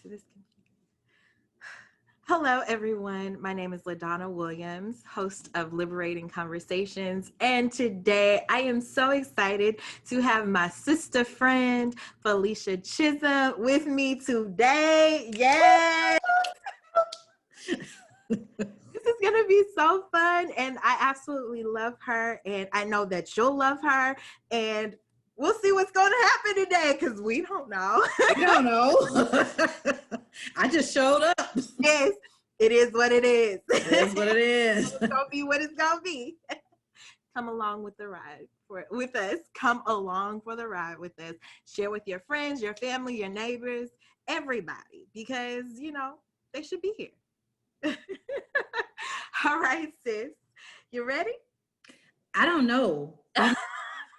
This can... Hello, everyone. My name is LaDonna Williams, host of Liberating Conversations. And today I am so excited to have my sister friend, Felisha Chism, with me today. Yay! This is going to be so fun. And I absolutely love her. And I know that you'll love her. And we'll see what's going to happen today because we don't know. We don't know. I just showed up. Yes, it is what it is. It is what it is. It's gonna be what it's gonna be. Come along with the ride with us. Come along for the ride with us. Share with your friends, your family, your neighbors, everybody, because they should be here. All right, sis. You ready? I don't know.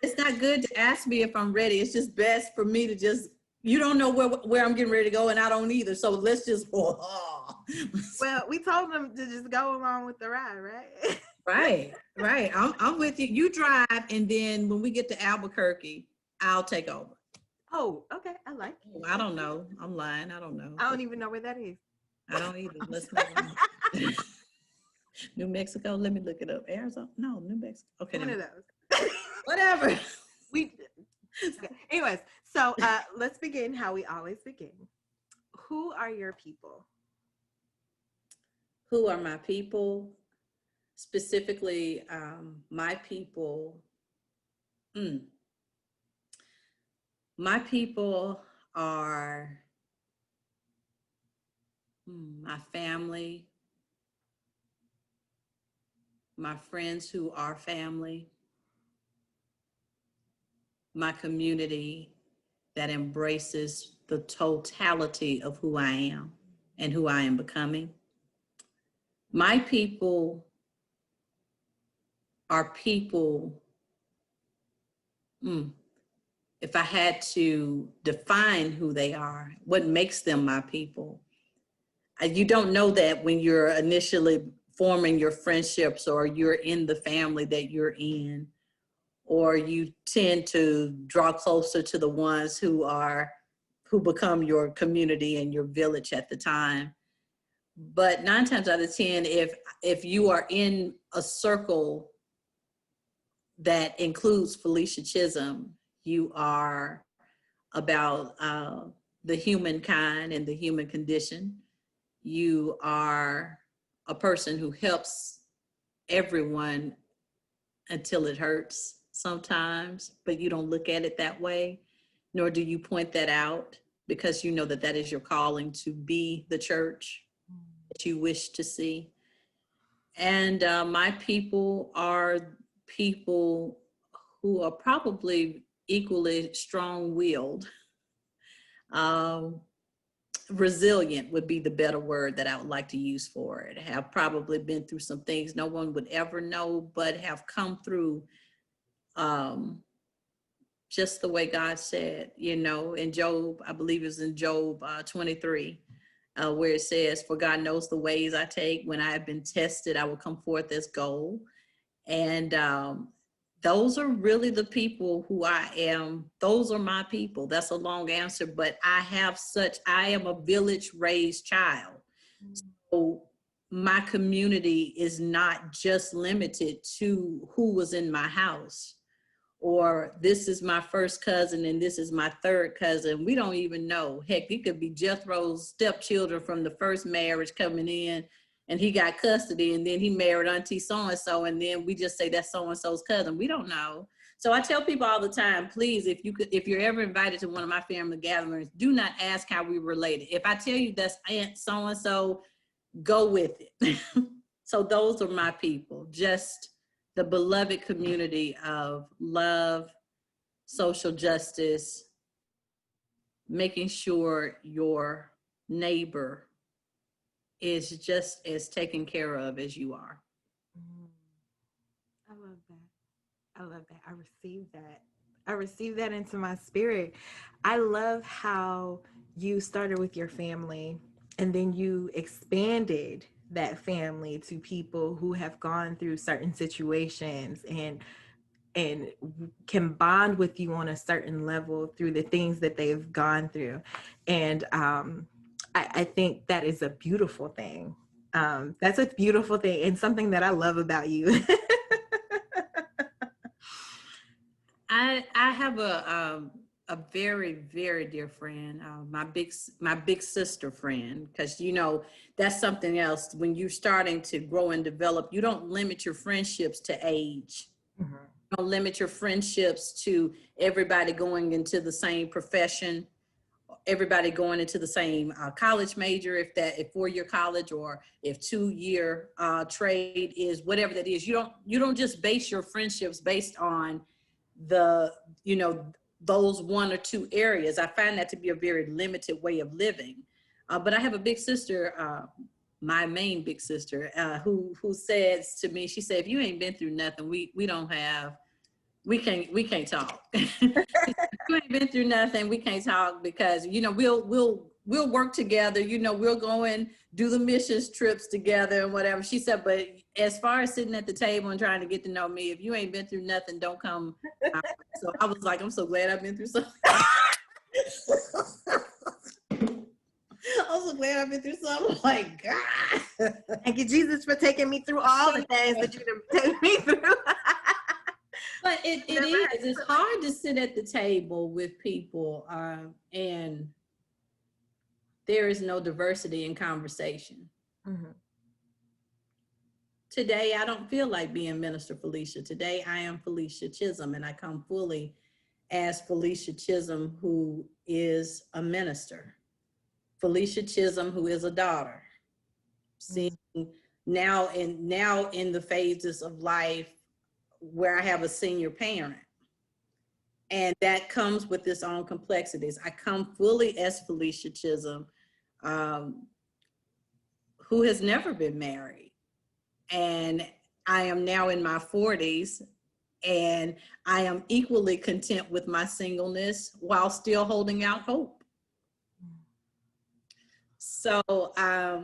It's not good to ask me if I'm ready. It's just best for me to just, you don't know where I'm getting ready to go, and I don't either. So let's just, Well, we told them to just go along with the ride, right? Right. I'm with you. You drive, and then when we get to Albuquerque, I'll take over. Oh, okay. I like it. I don't know. I'm lying. I don't know. I don't even know where that is. I don't either. Let's move on. New Mexico. Let me look it up. Arizona? No, New Mexico. Okay. One of those. Whatever. Okay. Anyways, so let's begin how we always begin. Who are your people? Who are my people? Specifically, my people. My people are my family, my friends who are family, my community that embraces the totality of who I am and who I am becoming. My people are people, if I had to define who they are, what makes them my people, you don't know that when you're initially forming your friendships or you're in the family that you're in, or you tend to draw closer to the ones who become your community and your village at the time. But 9 times out of 10, if you are in a circle that includes Felisha Chism, you are about the humankind and the human condition. You are a person who helps everyone until it hurts sometimes, but you don't look at it that way, nor do you point that out, because you know that that is your calling to be the church that you wish to see. And my people are people who are probably equally strong-willed. Resilient would be the better word that I would like to use for it. Have probably been through some things no one would ever know, but have come through just the way God said, in Job, I believe it's in Job 23, where it says, "For God knows the ways I take. When I have been tested, I will come forth as gold." And those are really the people who I am. Those are my people. That's a long answer, but I am a village raised child. So my community is not just limited to who was in my house, or this is my first cousin and this is my third cousin. We don't even know. Heck, it could be Jethro's stepchildren from the first marriage coming in, and he got custody, and then he married auntie so-and-so, and then we just say that's so-and-so's cousin. We don't know. So I tell people all the time, please, if you're ever invited to one of my family gatherings, do not ask how we related. If I tell you that's aunt so-and-so, go with it. So those are my people, just the beloved community of love, social justice, making sure your neighbor is just as taken care of as you are. I love that. I love that. I received that into my spirit. I love how you started with your family and then you expanded that family to people who have gone through certain situations and can bond with you on a certain level through the things that they've gone through. And I think that is a beautiful thing. That's a beautiful thing and something that I love about you. I have a very very dear friend, my big sister friend, because that's something else. When you're starting to grow and develop, you don't limit your friendships to age. Mhm. You don't limit your friendships to everybody going into the same profession, everybody going into the same college major, if 4-year college, or if 2-year trade is whatever that is. You don't just base your friendships based on the those 1 or 2 areas. I find that to be a very limited way of living. But I have a big sister, my main big sister, who says to me, she said, if you ain't been through nothing, we can't talk. You ain't been through nothing, we can't talk, because we'll work together, we'll go and do the missions trips together and whatever. She said, but as far as sitting at the table and trying to get to know me, if you ain't been through nothing, don't come. So I was like, I'm so glad I've been through something. I'm so glad I've been through something. Like, God. Thank you, Jesus, for taking me through all the things that you take me through. But it is. It's hard to sit at the table with people, and there is no diversity in conversation. Mm-hmm. Today, I don't feel like being Minister Felisha. Today, I am Felisha Chism, and I come fully as Felisha Chism, who is a minister. Felisha Chism, who is a daughter. Seeing now in the phases of life where I have a senior parent. And that comes with its own complexities. I come fully as Felisha Chism, who has never been married. And I am now in my 40s, and I am equally content with my singleness while still holding out hope. So I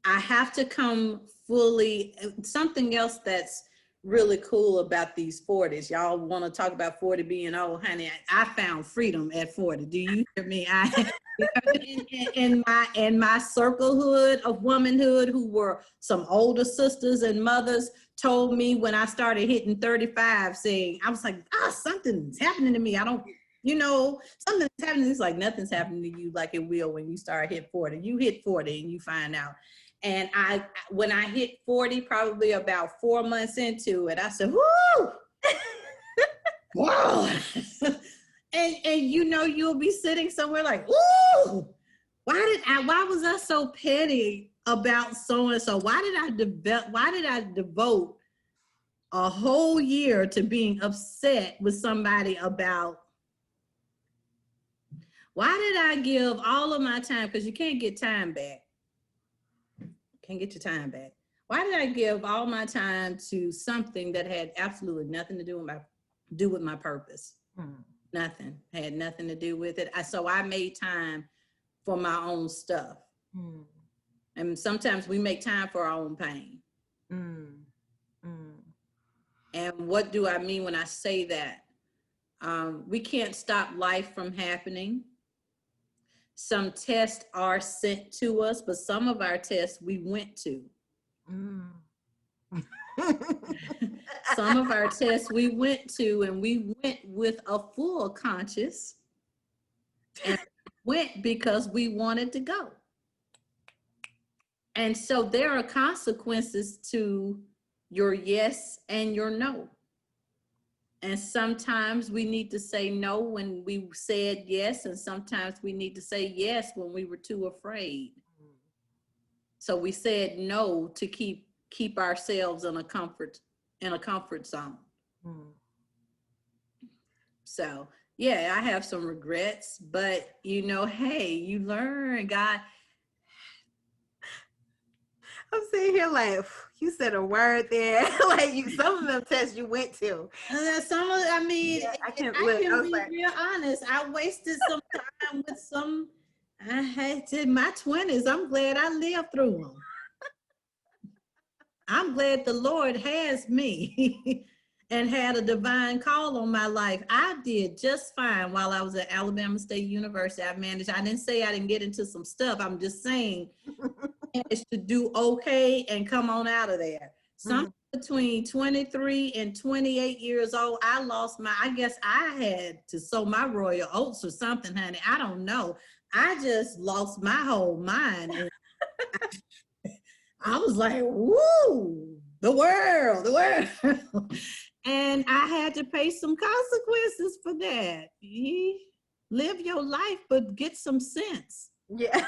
have to come fully. Something else that's really cool about these 40s. Y'all want to talk about 40 being old, honey? I found freedom at 40. Do you hear me? In my circlehood of womanhood, who were some older sisters and mothers, told me when I started hitting 35, saying, I was like, something's happening to me. I don't, something's happening. It's like nothing's happening to you like it will when you start hit 40. You hit 40 and you find out. And when I hit 40, probably about 4 months into it, I said, whoo, wow. and you'll be sitting somewhere like, ooh, why was I so petty about so-and-so? Why did I devote a whole year to being upset with somebody about, why did I give all of my time? Because you can't get time back. Can't get your time back. Why did I give all my time to something that had absolutely nothing to do with my purpose? Nothing. Had nothing to do with it. So I made time for my own stuff. And sometimes we make time for our own pain. And what do I mean when I say that? We can't stop life from happening. Some tests are sent to us, but some of our tests we went to. Some of our tests we went to, and we went with a full conscience, and went because we wanted to go. And so there are consequences to your yes and your no. And sometimes we need to say no when we said yes, and sometimes we need to say yes when we were too afraid. So we said no to keep ourselves in a comfort zone. So yeah, I have some regrets, but hey, you learn. God, I'm sitting here like, you said a word there. Like some of them tests you went to. I can be real honest. I wasted some time with some. I had in my 20s. I'm glad I lived through them. I'm glad the Lord has me. and had a divine call on my life. I did just fine while I was at Alabama State University. I didn't say I didn't get into some stuff. I'm just saying I managed to do okay and come on out of there. Some between 23 and 28 years old, I guess I had to sow my royal oats or something, honey. I don't know. I just lost my whole mind. And I was like, woo, the world. And I had to pay some consequences for that. Live your life, but get some sense. Yeah.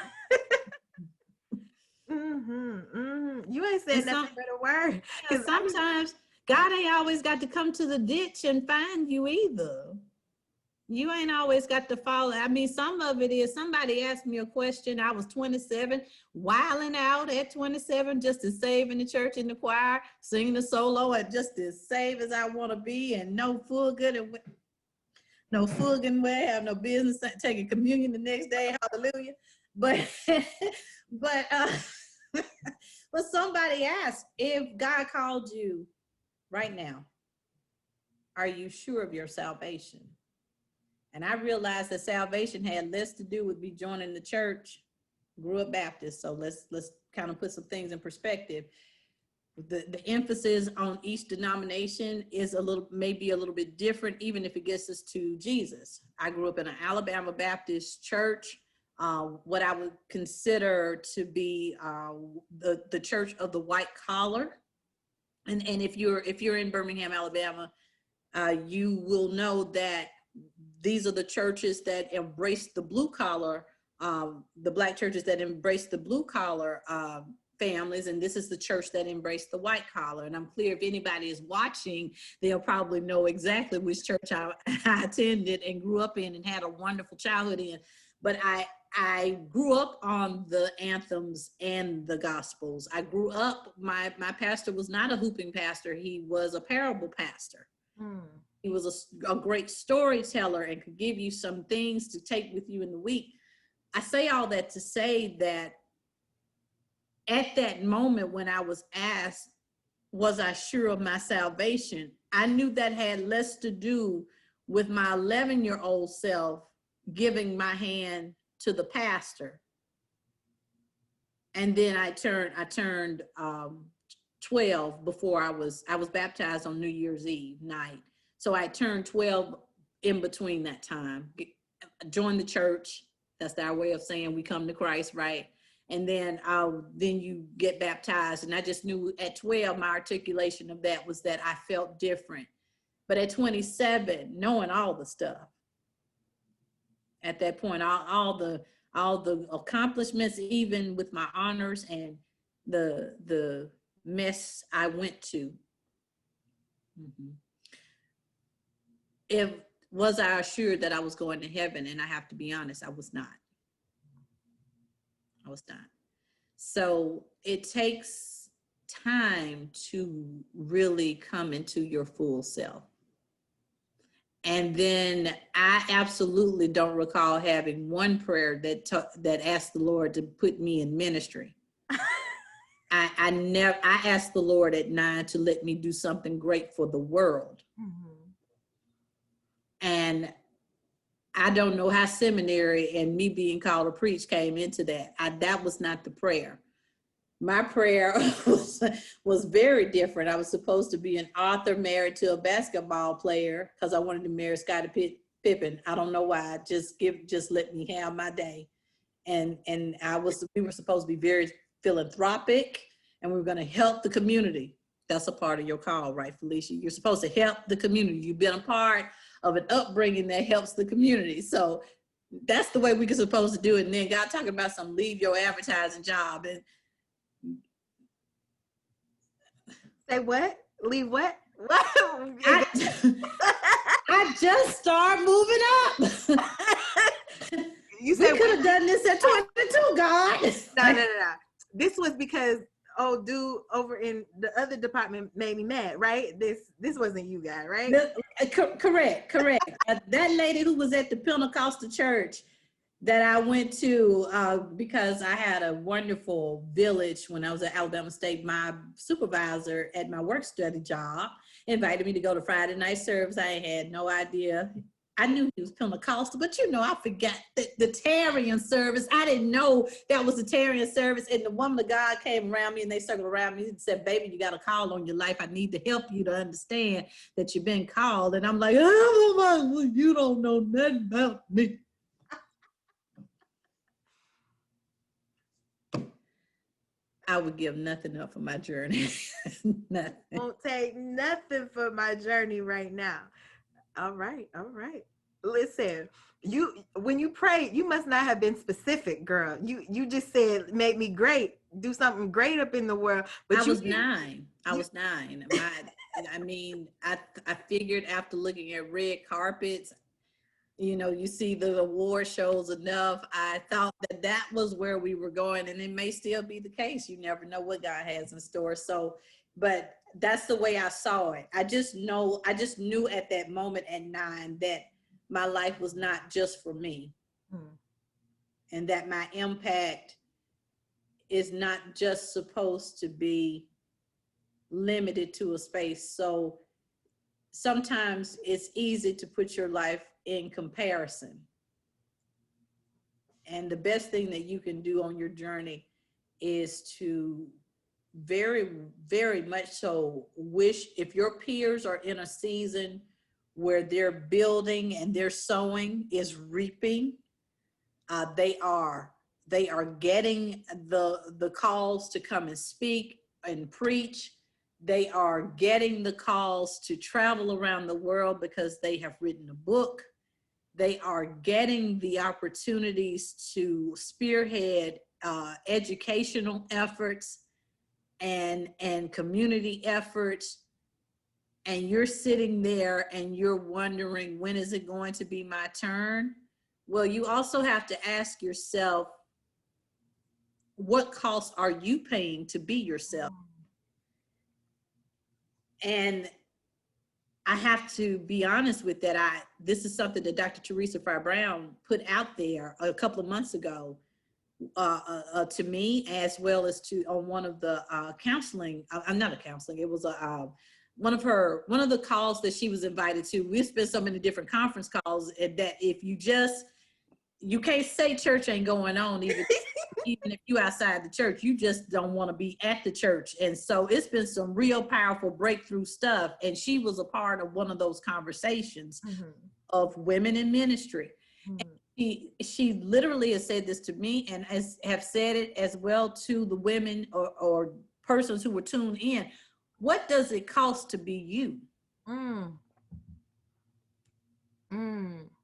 You ain't said nothing but a word. Because sometimes God ain't always got to come to the ditch and find you either. You ain't always got to follow. I mean, some of it is somebody asked me a question. I was 27, wilding out at 27, just as saved in the church in the choir, singing the solo, and just as saved as I want to be, and no fugging way, have no business taking communion the next day. Hallelujah. But but somebody asked, if God called you right now, are you sure of your salvation? And I realized that salvation had less to do with me joining the church. Grew up Baptist, so let's kind of put some things in perspective. The emphasis on each denomination is maybe a little bit different, even if it gets us to Jesus. I grew up in an Alabama Baptist church, what I would consider to be the church of the white collar. And if you're in Birmingham, Alabama, you will know that these are the churches that embrace the blue collar, the Black churches that embrace the blue collar families, and this is the church that embraced the white collar. And I'm clear if anybody is watching, they'll probably know exactly which church I attended and grew up in and had a wonderful childhood in. But I grew up on the anthems and the gospels. I grew up, my pastor was not a hooping pastor, he was a parable pastor. He was a great storyteller and could give you some things to take with you in the week. I say all that to say that at that moment when I was asked, was I sure of my salvation? I knew that had less to do with my 11-year-old self giving my hand to the pastor. And then I turned 12 before I was baptized on New Year's Eve night. So I turned 12 in between that time, joined the church. That's our way of saying we come to Christ, right? And then you get baptized. And I just knew at 12, my articulation of that was that I felt different. But at 27, knowing all the stuff, at that point, all the accomplishments, even with my honors and the mess I went to. Was I assured that I was going to heaven? And I have to be honest, I was not. So it takes time to really come into your full self. And then I absolutely don't recall having one prayer that asked the Lord to put me in ministry. I asked the Lord at 9 to let me do something great for the world. And I don't know how seminary and me being called to preach came into that. That was not the prayer. My prayer was very different. I was supposed to be an author married to a basketball player because I wanted to marry Scottie Pippen. I don't know why. Just let me have my day. And we were supposed to be very philanthropic, and we were going to help the community. That's a part of your call, right, Felisha? You're supposed to help the community. You've been a part of an upbringing that helps the community. So that's the way we were supposed to do it. And then God talking about some leave your advertising job. And say what? Leave what? What? I just started moving up. You said we could have done this at 22, God. No. This was because dude over in the other department made me mad, right? This wasn't you guys, right? Correct. That lady who was at the Pentecostal church that I went to because I had a wonderful village when I was at Alabama State. My supervisor at my work study job invited me to go to Friday night service. I had no idea. I knew he was Pentecostal, but I forgot the Tarian service. I didn't know that was the Tarian service. And the woman of God came around me and they circled around me and said, baby, you got a call on your life. I need to help you to understand that you've been called. And I'm like, oh, you don't know nothing about me. I would give nothing up for my journey. Nothing. Won't take nothing for my journey right now. All right, all right. Listen, when you prayed, you must not have been specific, girl. You just said make me great, do something great up in the world. But I you was 9. I was 9. I figured after looking at red carpets, you see the award shows enough. I thought that was where we were going, and it may still be the case. You never know what God has in store. So, but that's the way I saw it. I just knew at that moment at 9 that my life was not just for me, and that my impact is not just supposed to be limited to a space. So sometimes it's easy to put your life in comparison. And the best thing that you can do on your journey is to very, very much so wish, if your peers are in a season where they're building and they're sowing, is reaping, they are getting the calls to come and speak and preach. They are getting the calls to travel around the world because they have written a book. They are getting the opportunities to spearhead educational efforts and community efforts. And you're sitting there and you're wondering, when is it going to be my turn? Well, you also have to ask yourself, what costs are you paying to be yourself? And I have to be honest with that. This is something that Dr. Teresa Fry Brown put out there a couple of months ago to me, as well as to on one of the counseling. I'm not a counseling. It was one of the calls that she was invited to. We spent so many different conference calls that if you can't say church ain't going on, even if you outside the church, you just don't want to be at the church. And so it's been some real powerful breakthrough stuff. And she was a part of one of those conversations of women in ministry. She literally has said this to me, and have said it as well to the women or persons who were tuned in. What does it cost to be you?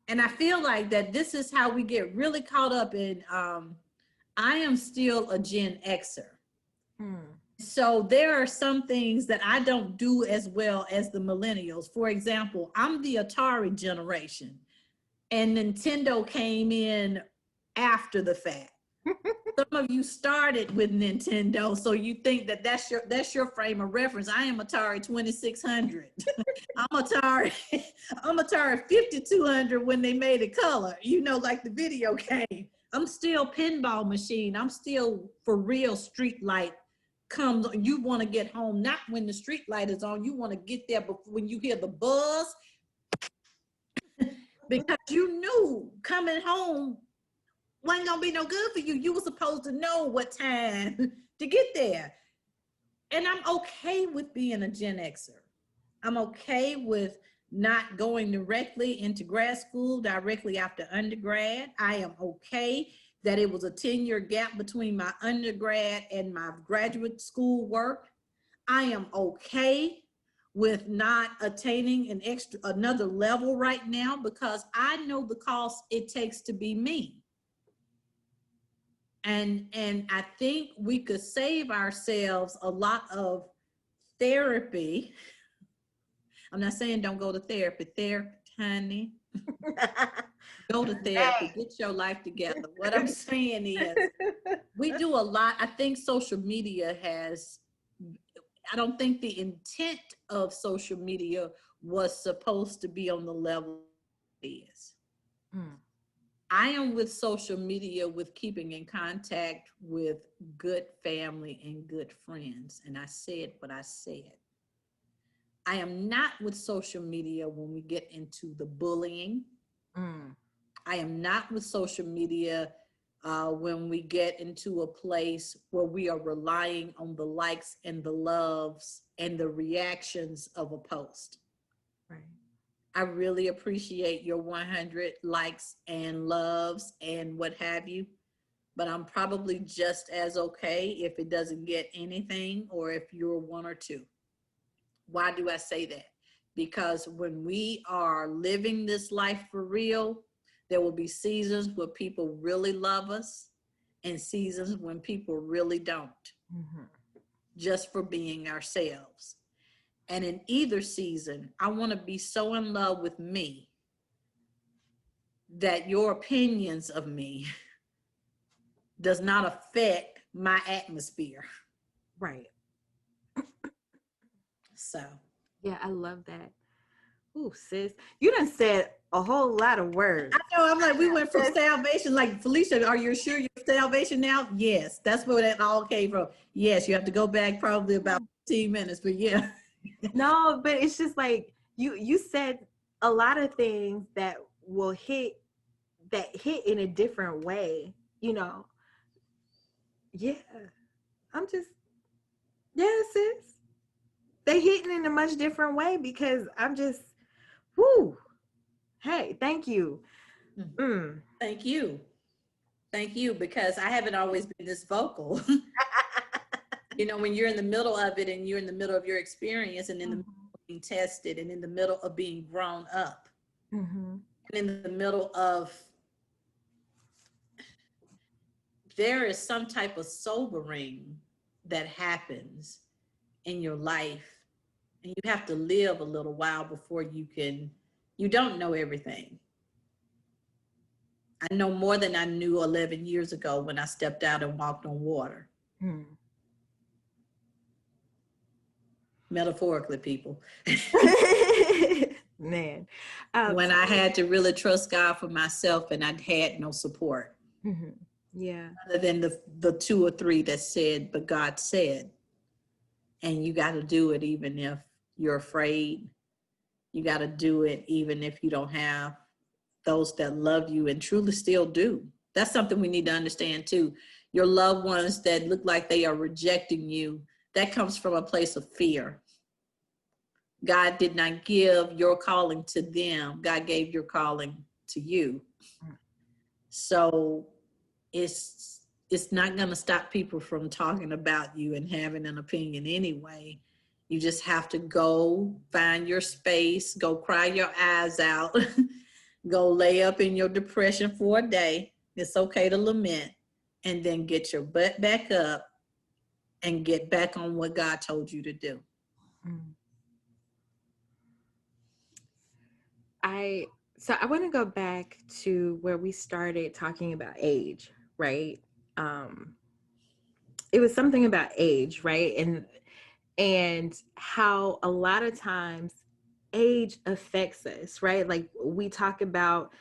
And I feel like that this is how we get really caught up in, I am still a Gen Xer. So there are some things that I don't do as well as the millennials. For example, I'm the Atari generation, and Nintendo came in after the fact. Some of you started with Nintendo, so you think that's your frame of reference. I am Atari 2600. I'm Atari 5200 when they made it color, like the video game. I'm still pinball machine. I'm still for real street light comes. You want to get home, not when the street light is on. You want to get there before, when you hear the buzz, because you knew coming home wasn't gonna be no good for you. You were supposed to know what time to get there. And I'm okay with being a Gen Xer. I'm okay with not going directly into grad school directly after undergrad. I am okay that it was a 10-year gap between my undergrad and my graduate school work. I am okay with not attaining another level right now, because I know the cost it takes to be me. And I think we could save ourselves a lot of therapy. I'm not saying don't go to therapy, honey. Go to therapy, get your life together. What I'm saying is, we do a lot. I think social media I don't think the intent of social media was supposed to be on the level it is. I am with social media with keeping in contact with good family and good friends. And I said what I said. I am not with social media when we get into the bullying. Mm, I am not with social media when we get into a place where we are relying on the likes and the loves and the reactions of a post. right. I really appreciate your 100 likes and loves and what have you, but I'm probably just as okay if it doesn't get anything or if you're one or two. Why do I say that? Because when we are living this life for real, there will be seasons where people really love us and seasons when people really don't, Mm-hmm. just for being ourselves. And in either season, I want to be so in love with me that your opinions of me does not affect my atmosphere. Right. So Yeah, I love that. Ooh, sis, you done said a whole lot of I words. know. I'm like, we went from Sis, salvation. Like, Felisha, are you sure you're salvation now? Yes, that's where that all came from. Yes, you have to go back probably about 15 minutes, but yeah. no, but it's just like you said a lot of things that will hit in a different way, you know. Yeah, I'm just yeah, sis. They hitting in a much different way because I'm just whoo. Hey, thank you. Mm. Thank you. Thank you, because I haven't always been this vocal. When you're in the middle of it and you're in the middle of your experience and in the middle Mhm. of being tested and in the middle of being grown up Mhm. and in the middle of, there is some type of sobering that happens in your life, and you have to live a little while before you don't know everything. I know more than I knew 11 years ago when I stepped out and walked on water. Mm. Metaphorically, people. Man, When I had to really trust God for myself and I had no support mhm. Yeah. other than the two or three that said, but God said, and you got to do it even if you're afraid. You got to do it even if you don't have those that love you and truly still do. That's something we need to understand too. Your loved ones that look like they are rejecting you, that comes from a place of fear. God did not give your calling to them. God gave your calling to you. Mm. So it's not going to stop people from talking about you and having an opinion anyway. You just have to go find your space, go cry your eyes out, go lay up in your depression for a day. It's okay to lament, and then get your butt back up and get back on what God told you to do. Mm. I I want to go back to where we started talking about age, right? Um it was something about age, right? And how a lot of times age affects us, right? Like we talk about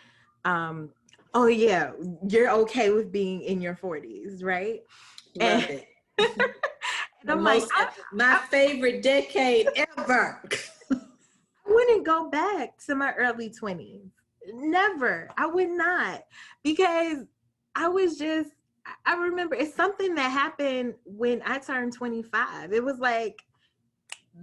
um oh yeah, you're okay with being in your 40s, right? And, Love it. and The I'm like most my favorite decade ever. I wouldn't go back to my early 20s. Never. I would not. Because I was just, I remember it's something that happened when I turned 25. It was like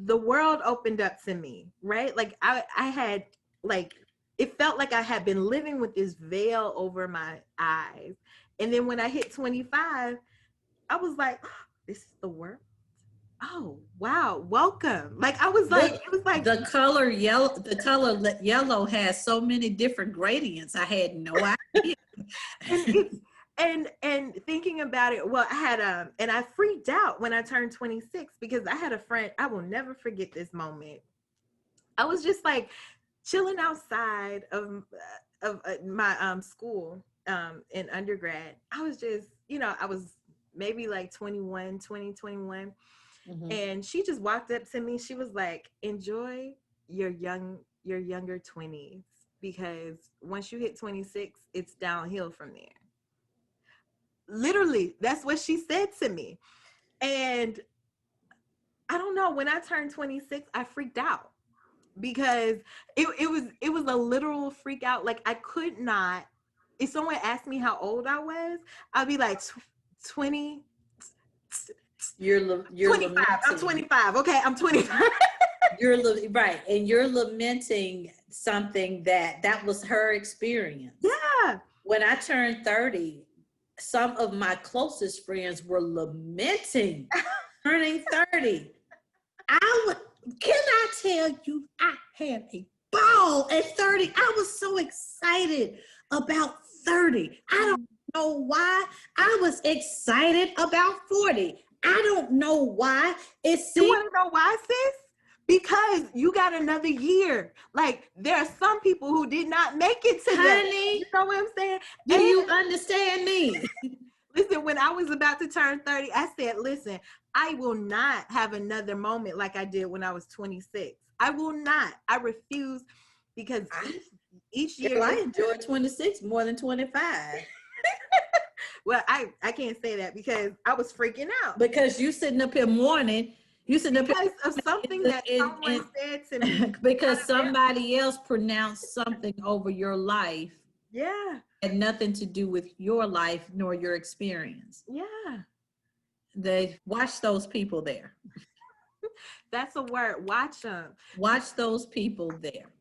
the world opened up to me, right? Like I had, like, it felt like I had been living with this veil over my eyes. And then when I hit 25, I was like, oh, this is the world. Oh, wow. Welcome. Like, I was like, Look, it was like, the color yellow has so many different gradients. I had no idea. and it's and thinking about it, well, I had and I freaked out when I turned 26 because I had a friend. I will never forget this moment. I was just like chilling outside of my school in undergrad. I was just, I was maybe like 21, 20, 21. Mhm. And she just walked up to me. She was like, enjoy your younger 20s, because once you hit 26, it's downhill from there. Literally, that's what she said to me. And I don't know, when I turned 26, I freaked out. because it was a literal freak out. Like I could not. If someone asked me how old I was, I'd be like 20, You're 25. I'm lamenting. 25. Okay, I'm 25. Right, and you're lamenting something that was her experience. Yeah. When I turned 30, some of my closest friends were lamenting turning 30. I would, can I tell you, I had a ball at 30. I was so excited about 30. I don't know why. I was excited about 40. I don't know why. It You seemed, want to know why, sis? Because you got another year. Like there are some people who did not make it to that. You honey, know what I'm saying? do And you understand me? listen, when I was about to turn 30, I said, listen, I will not have another moment like I did when I was 26. I will not. I refuse because each year Girl, I is enjoyed 26 more than 25 well, I can't say that because I was freaking out because you sitting up here mourning. You sitting up here because of something that someone said to me. because somebody else pronounced something over your life Yeah. had nothing to do with your life nor your experience. Yeah. They watch those people there. That's a word. Watch them. Watch those people there.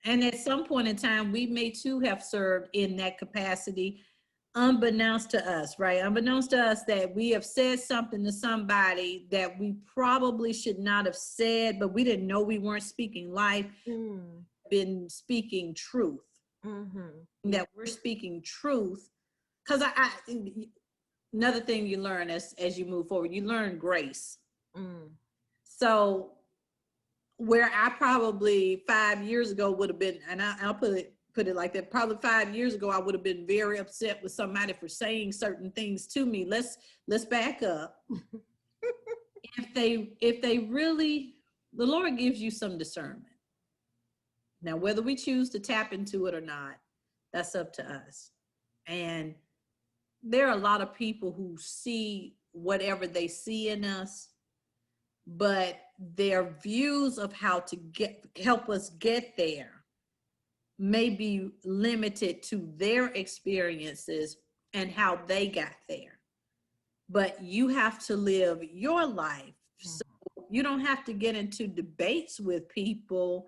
And at some point in time, we may too have served in that capacity, unbeknownst to us, right? Unbeknownst to us that we have said something to somebody that we probably should not have said, but we didn't know we weren't speaking life, been speaking truth. That we're speaking truth. Because another thing you learn as you move forward, you learn grace. So where I probably 5 years ago would have been, and I'll put it like that, probably 5 years ago I would have been very upset with somebody for saying certain things to me. Let's back up. If they really, the Lord gives you some discernment. Now, whether we choose to tap into it or not, that's up to us. And there are a lot of people who see whatever they see in us, but their views of how to help us get there may be limited to their experiences and how they got there. But you have to live your life. So you don't have to get into debates with people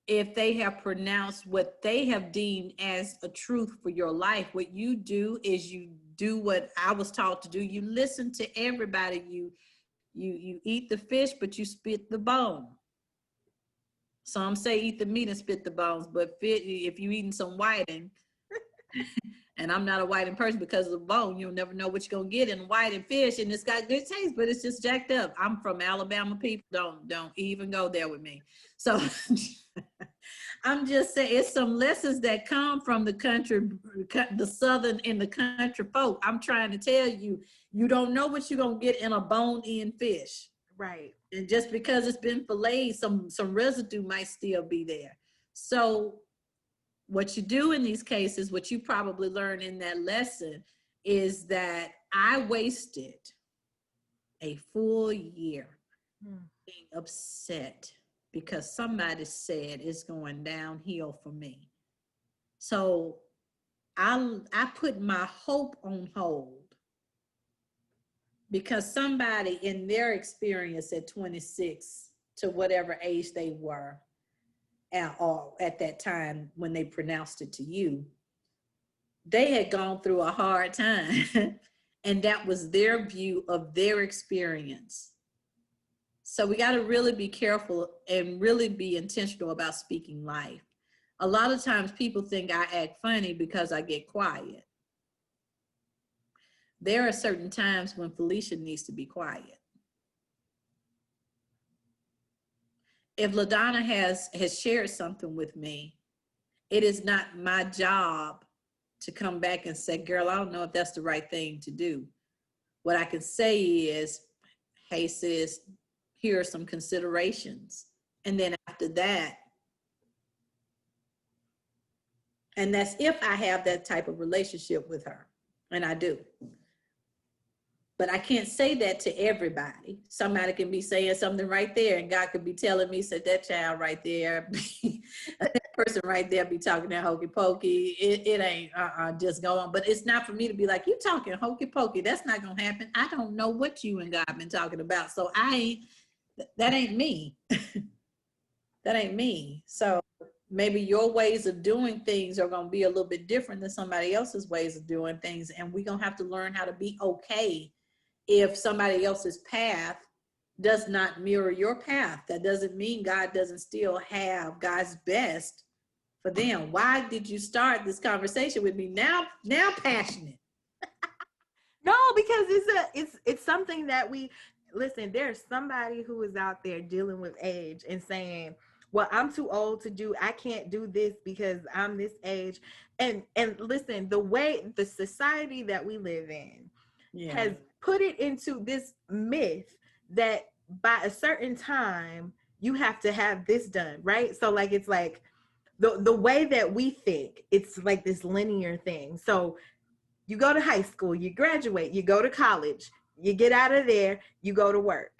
if they have pronounced what they have deemed as a truth for your life. What you do is you do what I was taught to do. You listen to everybody. You eat the fish, but you spit the bone. Some say eat the meat and spit the bones, but if you eating some whiting, and I'm not a whiting person because of the bone, you'll never know what you're gonna get in whiting fish, and it's got good taste, but it's just jacked up. I'm from Alabama, people. Don't even go there with me. So I'm just saying it's some lessons that come from the country, the southern and the country folk. I'm trying to tell you, you don't know what you're gonna get in a bone-in fish. Right. And just because it's been filleted, some residue might still be there. So what you do in these cases, what you probably learned in that lesson, is that I wasted a full year being upset because somebody said it's going downhill for me. So I put my hope on hold because somebody in their experience at 26 to whatever age they were at that time when they pronounced it to you, they had gone through a hard time and that was their view of their experience. So we got to really be careful and really be intentional about speaking life. A lot of times people think I act funny because I get quiet. There are certain times when Felisha needs to be quiet. If LaDonna has shared something with me, it is not my job to come back and say, girl, I don't know if that's the right thing to do. What I can say is, hey sis, here are some considerations. And then after that, and that's if I have that type of relationship with her, and I do. But I can't say that to everybody. Somebody can be saying something right there, and God could be telling me, "Said that child right there, that person right there, be talking that hokey pokey. It ain't just go on." But it's not for me to be like, "You talking hokey pokey? That's not gonna happen." I don't know what you and God been talking about, so I ain't. That ain't me. That ain't me. So maybe your ways of doing things are gonna be a little bit different than somebody else's ways of doing things, and we're gonna have to learn how to be okay if somebody else's path does not mirror your path. That doesn't mean God doesn't still have God's best for them. Why did you start this conversation with me now passionate? No, because it's something that we listen. There's somebody who is out there dealing with age and saying, "Well, I'm too old to do. I can't do this because I'm this age." And listen, the way the society that we live in has put it into this myth that by a certain time you have to have this done, right? So like it's like the way that we think, it's like this linear thing. So you go to high school, you graduate, you go to college, you get out of there, you go to work.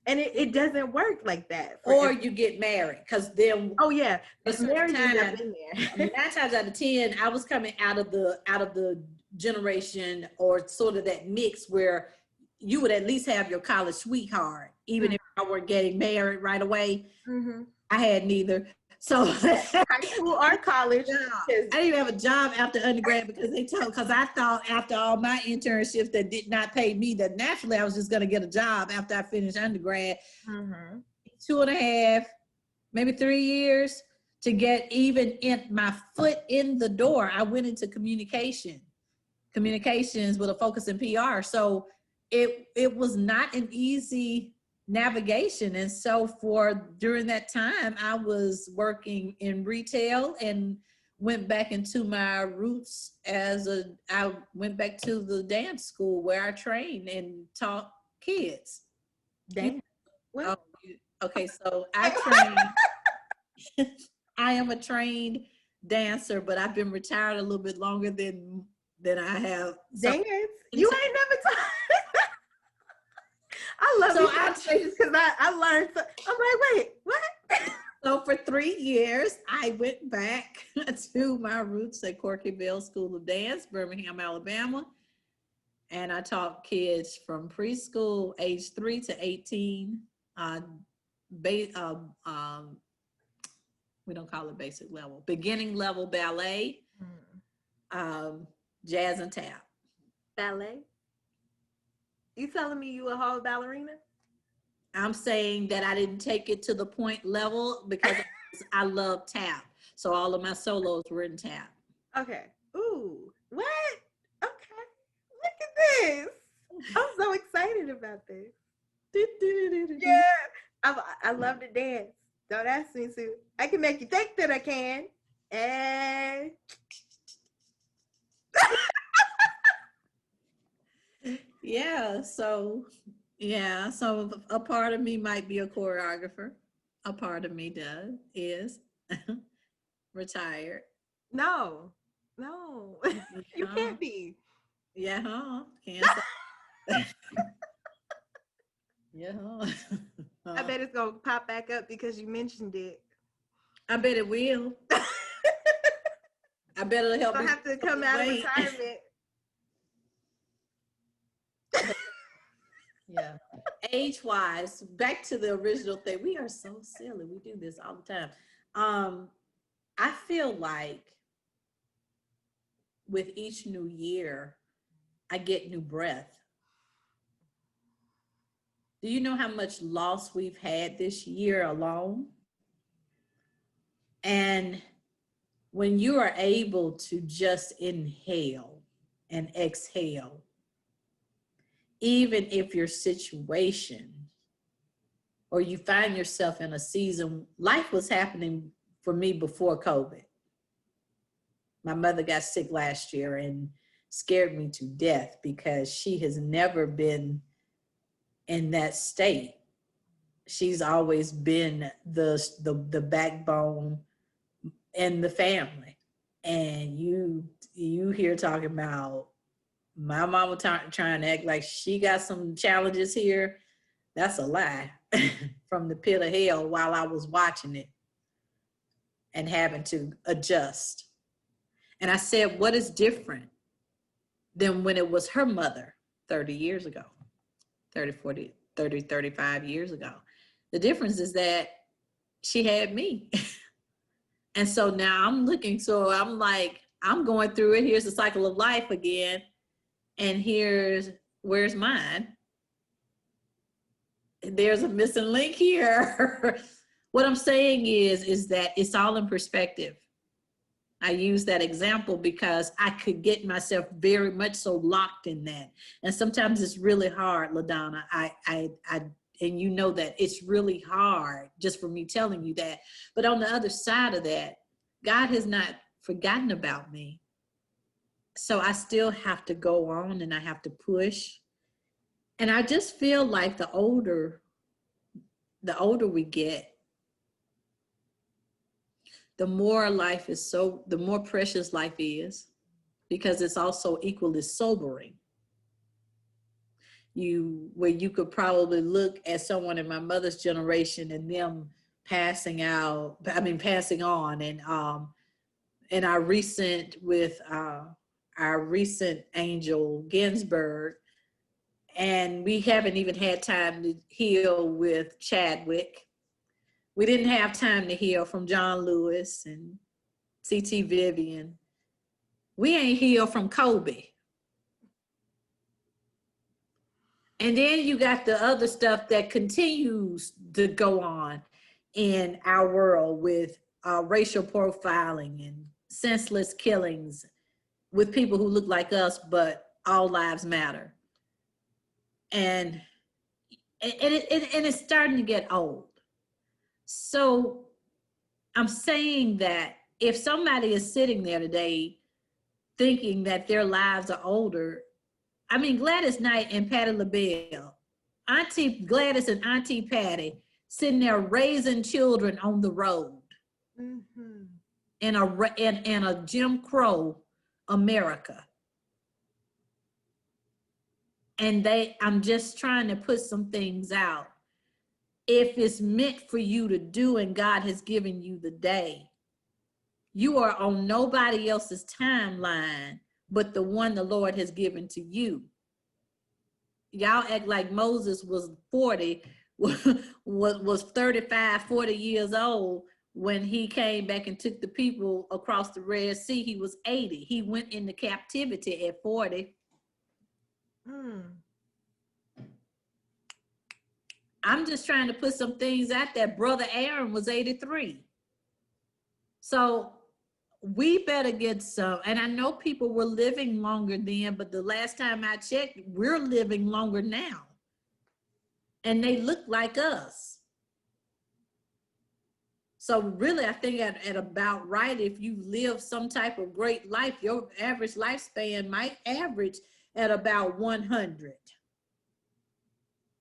And it doesn't work like that. Or you get married, because then yeah, marriage is up in there. 9 times out of 10, I was coming out of the generation, or sort of that mix where you would at least have your college sweetheart, even if I weren't getting married right away. I had neither. So high school or college. I didn't even have a job after undergrad because I thought after all my internships that did not pay me, that naturally I was just going to get a job after I finished undergrad. 2.5, maybe 3 years to get even in my foot in the door. I went into communications with a focus in PR. So it was not an easy navigation. And so during that time, I was working in retail and went back into my roots I went back to the dance school where I trained and taught kids. Dang. Well, okay, so I trained. I am a trained dancer, but I've been retired a little bit longer than I have. Dang it. You ain't never taught. I love these conversations because I learned. I'm like, wait, what? So for 3 years, I went back to my roots at Corkyville School of Dance, Birmingham, Alabama. And I taught kids from preschool, age 3 to 18. We don't call it basic level, beginning level ballet, jazz and tap. Ballet? You telling me you a whole ballerina? I'm saying that I didn't take it to the point level because I love tap. So all of my solos were in tap. Okay. Ooh, what? Okay. Look at this. I'm so excited about this. Yeah. I love to dance. Don't ask me to. I can make you think that I can. And so a part of me might be a choreographer. A part of me is retired. No, you can't be. Yeah, can't. Yeah. I bet it's gonna pop back up because you mentioned it. I bet it will. I bet it'll help. I'll have to come out of retirement. Yeah. Age-wise, back to the original thing. We are so silly. We do this all the time. I feel like with each new year, I get new breath. Do you know how much loss we've had this year alone? And when you are able to just inhale and exhale, even if your situation or you find yourself in a season, life was happening for me before COVID. My mother got sick last year and scared me to death because she has never been in that state. She's always been the backbone in the family. And you hear talking about My mama trying to act like she got some challenges here. That's a lie from the pit of hell while I was watching it and having to adjust. And I said, what is different than when it was her mother 30 years ago, 30, 40, 30, 35 years ago? The difference is that she had me. And so now I'm looking, so I'm like, I'm going through it. Here's the cycle of life again. And where's mine? There's a missing link here. What I'm saying is that it's all in perspective. I use that example because I could get myself very much so locked in that. And sometimes it's really hard, LaDonna. And you know that it's really hard just for me telling you that. But on the other side of that, God has not forgotten about me. So I still have to go on and I have to push. And I just feel like the older we get, the more the more precious life is, because it's also equally sobering. Where you could probably look at someone in my mother's generation and them passing on, and our recent Angel Ginsberg, and we haven't even had time to heal with Chadwick. We didn't have time to heal from John Lewis and C.T. Vivian. We ain't healed from Kobe. And then you got the other stuff that continues to go on in our world with racial profiling and senseless killings with people who look like us, but all lives matter. And it's starting to get old. So I'm saying that if somebody is sitting there today thinking that their lives are older, I mean, Gladys Knight and Patti LaBelle, Auntie Gladys and Auntie Patti sitting there raising children on the road in a Jim Crow America. And I'm just trying to put some things out. If it's meant for you to do and God has given you the day, you are on nobody else's timeline but the one the Lord has given to you. Y'all act like Moses was 40, was 35, 40 years old when he came back and took the people across the Red Sea. He was 80. He went into captivity at 40. I'm just trying to put some things out there. Brother Aaron was 83. So we better get some. And I know people were living longer then, but the last time I checked, we're living longer now. And they look like us. So really, I think at about right, if you live some type of great life, your average lifespan might average at about 100.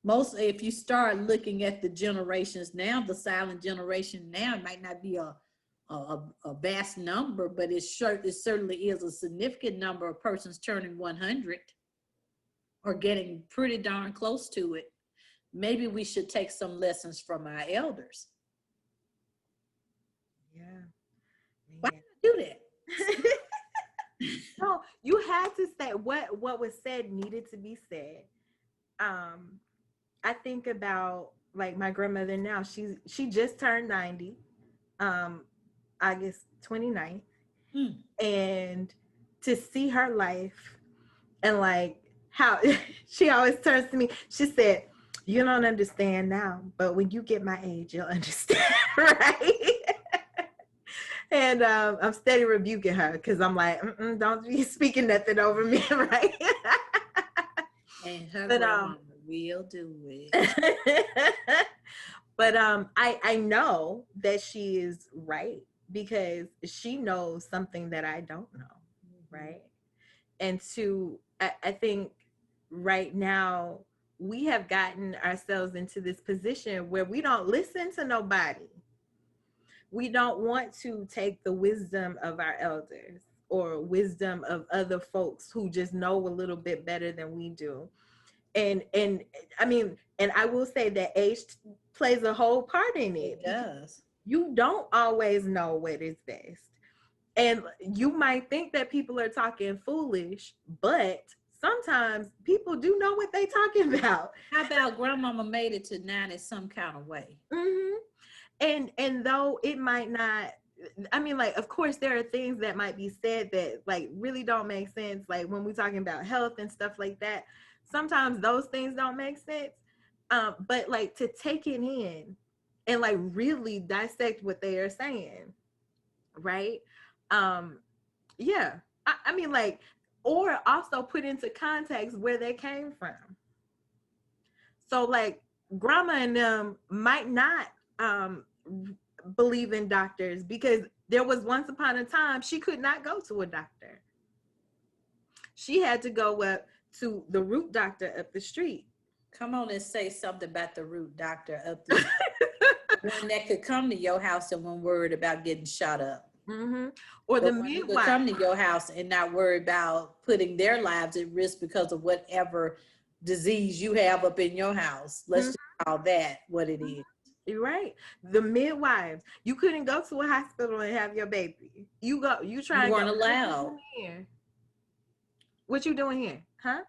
Mostly, if you start looking at the generations now, the silent generation now, it might not be a vast number, but it certainly is a significant number of persons turning 100 or getting pretty darn close to it. Maybe we should take some lessons from our elders. Yeah. Why did I do that? No, you had to say what was said needed to be said. I think about like my grandmother now. She just turned 90, August 29th. And to see her life and like how she always turns to me, she said, "You don't understand now, but when you get my age, you'll understand." Right? And I'm steady rebuking her because I'm like, don't be speaking nothing over me, right? And her grandma will do it. But I know that she is right because she knows something that I don't know, right? And I think right now we have gotten ourselves into this position where we don't listen to nobody. We don't want to take the wisdom of our elders. or wisdom of other folks who just know a little bit better than we do. And I mean, and I will say that age plays a whole part in it, It because does. you don't always know what is best. And you might think that people are talking foolish, but sometimes people do know what they talking about. How about grandmama made it to 90 some kind of way? Hmm. And though it might not, I mean, like, of course there are things that might be said that like really don't make sense, like when we're talking about health and stuff like that. Sometimes those things don't make sense, but like to take it in and like really dissect what they are saying, right? um yeah, I mean, like, or also put into context where they came from. So like grandma and them might not believe in doctors, because there was once upon a time she could not go to a doctor. She had to go up to the root doctor up the street. Come on and say something about the root doctor up the one that could come to your house and wasn't worried about getting shot up. Mm-hmm. Or The the one who could midwife. come to your house and not worry about putting their lives at risk because of whatever disease you have up in your house. Let's just call that what it is. You're right. The midwives. You couldn't go to a hospital and have your baby. You try You and weren't go, allowed. here. What you doing here? Huh?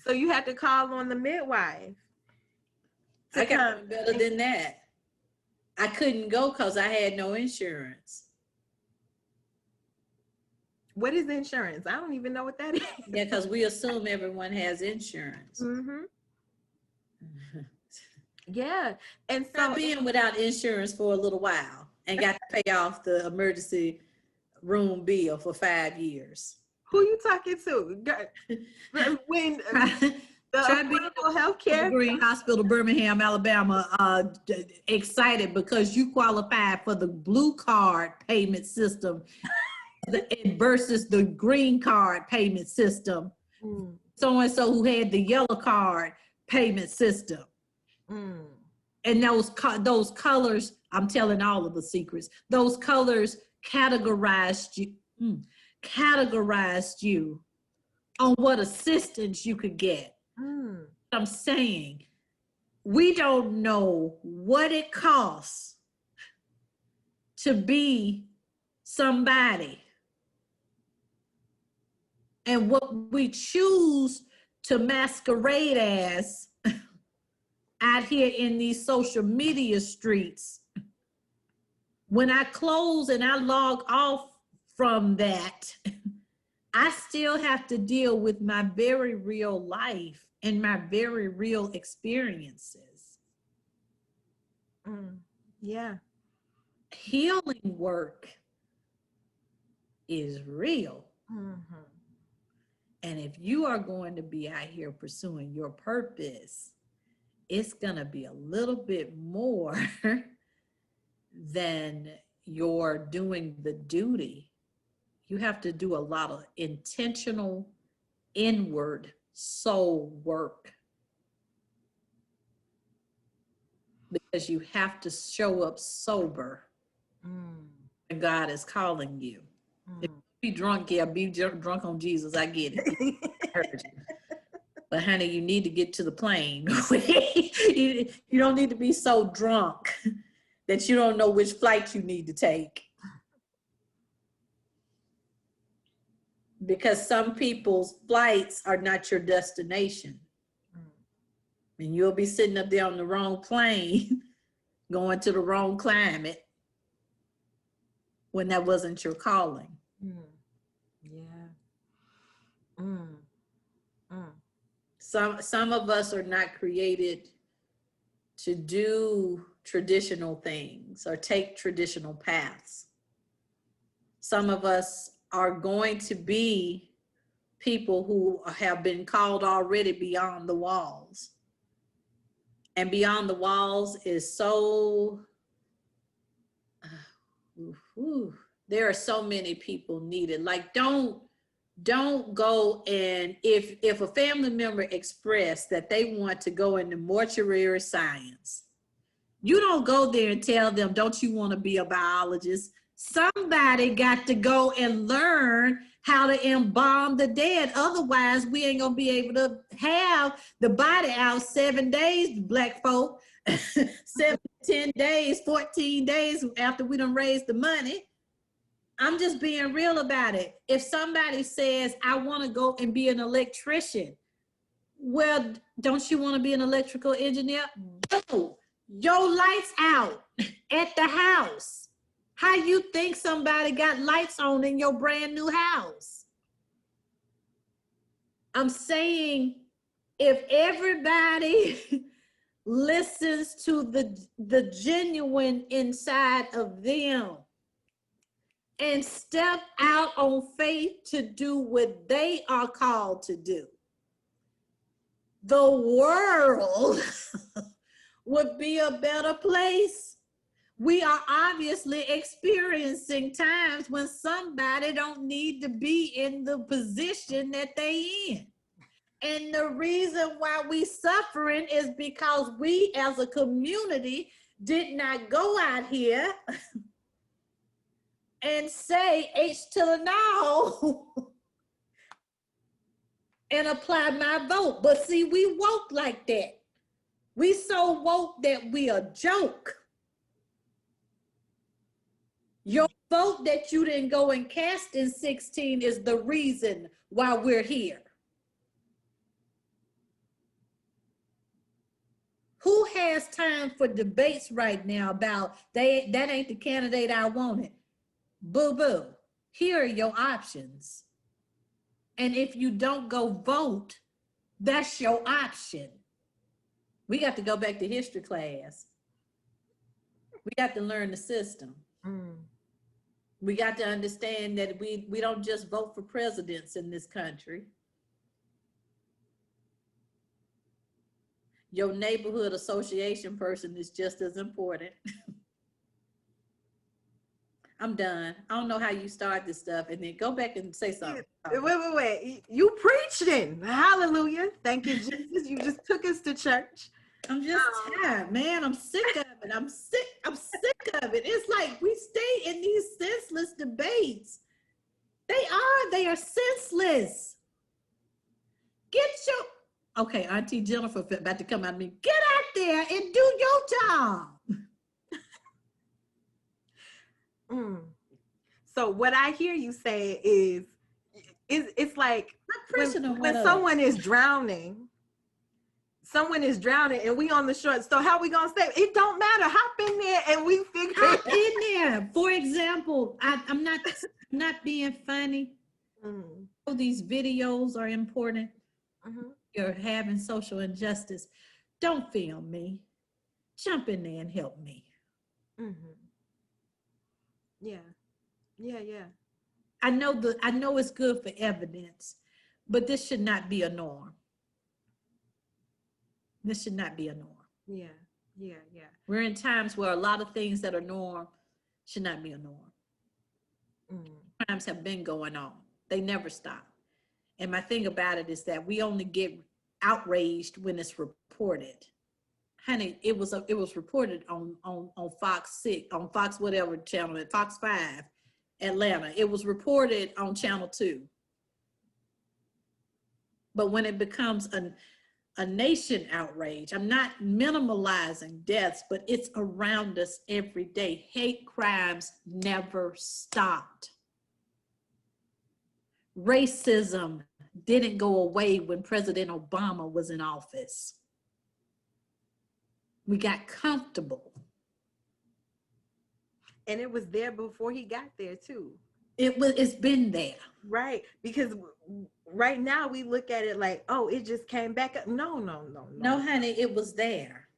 So you had to call on the midwife to I got come. one better than that. I couldn't go because I had no insurance. What is insurance? I don't even know what that is. Yeah, because we assume everyone has insurance. Mm-hmm. Yeah. And so I've been without insurance for a little while and got to pay off the emergency room bill for 5 years. who you talking to? When the affordable health care. Green Hospital, Birmingham, Alabama, excited because you qualify for the blue card payment system versus the green card payment system. Mm. So-and-so who had the yellow card payment system. Mm. And those colors, I'm telling all of the secrets, those colors categorized you on what assistance you could get. Mm. I'm saying, we don't know what it costs to be somebody. And what we choose to masquerade as out here in these social media streets, when I close and I log off from that, I still have to deal with my very real life and my very real experiences. Mm. Yeah. Healing work is real. Mm-hmm. And if you are going to be out here pursuing your purpose, it's going to be a little bit more than you're doing the duty. You have to do a lot of intentional inward soul work, because you have to show up sober when God is calling you. If you be drunk, yeah, be drunk on Jesus. I get it. I heard you. But honey, you need to get to the plane. You don't need to be so drunk that you don't know which flight you need to take. Because some people's flights are not your destination. And you'll be sitting up there on the wrong plane, going to the wrong climate, when that wasn't your calling. Yeah. Some of us are not created to do traditional things or take traditional paths. Some of us are going to be people who have been called already beyond the walls. And beyond the walls is so, there are so many people needed. Like, don't go, and if a family member expressed that they want to go into mortuary science, you don't go there and tell them, don't you want to be a biologist? Somebody got to go and learn how to embalm the dead. Otherwise, we ain't gonna be able to have the body out 7 days, black folk. 7, 10 days, 14 days after we done raised the money. I'm just being real about it. If somebody says, I want to go and be an electrician, well, don't you want to be an electrical engineer? Boom, your lights out at the house. How you think somebody got lights on in your brand new house? I'm saying if everybody listens to the genuine inside of them and step out on faith to do what they are called to do, the world would be a better place. We are obviously experiencing times when somebody don't need to be in the position that they in. And the reason why we suffering is because we as a community did not go out here and say H to the no and apply my vote. But see, we woke like that. We so woke that we a joke. Your vote that you didn't go and cast in 16 is the reason why we're here. Who has time for debates right now about that ain't the candidate I wanted? Boo-boo. Here are your options. And if you don't go vote, that's your option. We got to go back to history class. We got to learn the system. We got to understand that we don't just vote for presidents in this country. Your neighborhood association person is just as important. I'm done. I don't know how you start this stuff and then go back and say something. Wait. You preaching. Hallelujah. Thank you, Jesus. You just took us to church. I'm just tired, man. I'm sick of it. I'm sick of it. It's like we stay in these senseless debates. They are senseless. Okay, Auntie Jennifer about to come at me. Get out there and do your job. So what I hear you say is it's like when someone is drowning and we on the shore. So how we gonna save? It don't matter. Hop in there and we figure Hop in there. For example, I'm not being funny. These videos are important. You're having social injustice. Don't film me. Jump in there and help me. Yeah. I know it's good for evidence, but this should not be a norm. This should not be a norm. Yeah. We're in times where a lot of things that are norm should not be a norm. Crimes have been going on. They never stop. And my thing about it is that we only get outraged when it's reported. Honey, it was reported on Fox 6, on Fox whatever channel, at Fox 5, Atlanta. It was reported on Channel 2. But when it becomes a nation outrage, I'm not minimalizing deaths, but it's around us every day. Hate crimes never stopped. Racism didn't go away when President Obama was in office. We got comfortable. And it was there before he got there too. It's been there. Right. Because right now we look at it like, oh, it just came back up. No, honey, it was there.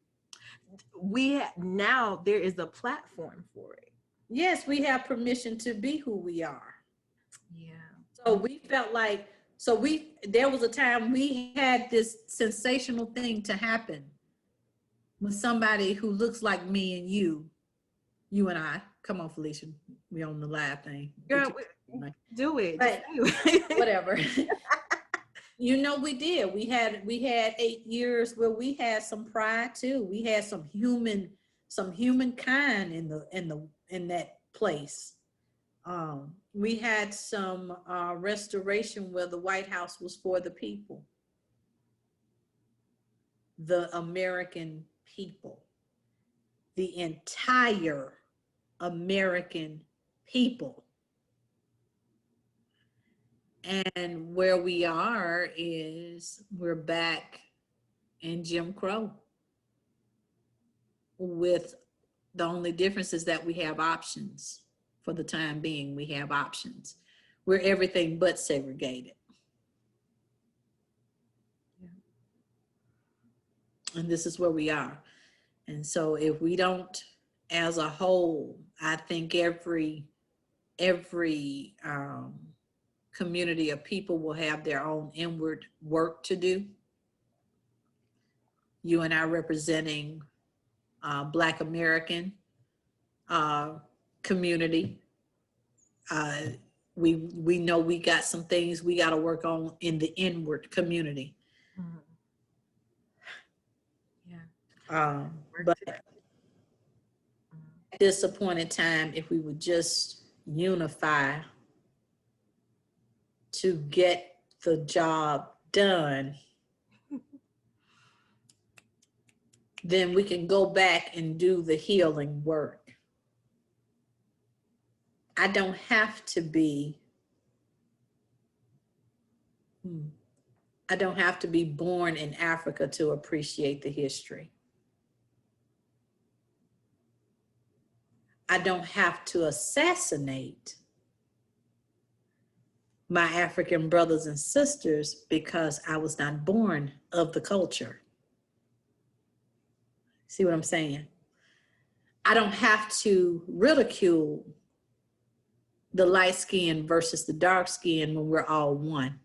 Now there is a platform for it. Yes, we have permission to be who we are. Yeah. So we felt like, there was a time we had this sensational thing to happen with somebody who looks like me and you and I. Come on, Felisha, we on the live thing. Girl, do it. But whatever. We did. We had 8 years where we had some pride too. We had some humankind in that place. We had some restoration where the White House was for the people, the American people, the entire American people. And where we are is we're back in Jim Crow, with the only difference is that we have options. For the time being, we have options. We're everything but segregated. Yeah. And this is where we are. And so if we don't, as a whole, I think every community of people will have their own inward work to do. You and I representing Black American community. We know we got some things we got to work on in the inward community. Mhm. Yeah. But at this appointed time, if we would just unify to get the job done, then we can go back and do the healing work. I don't have to be born in Africa to appreciate the history. I don't have to assassinate my African brothers and sisters because I was not born of the culture. See what I'm saying? I don't have to ridicule the light skin versus the dark skin when we're all one.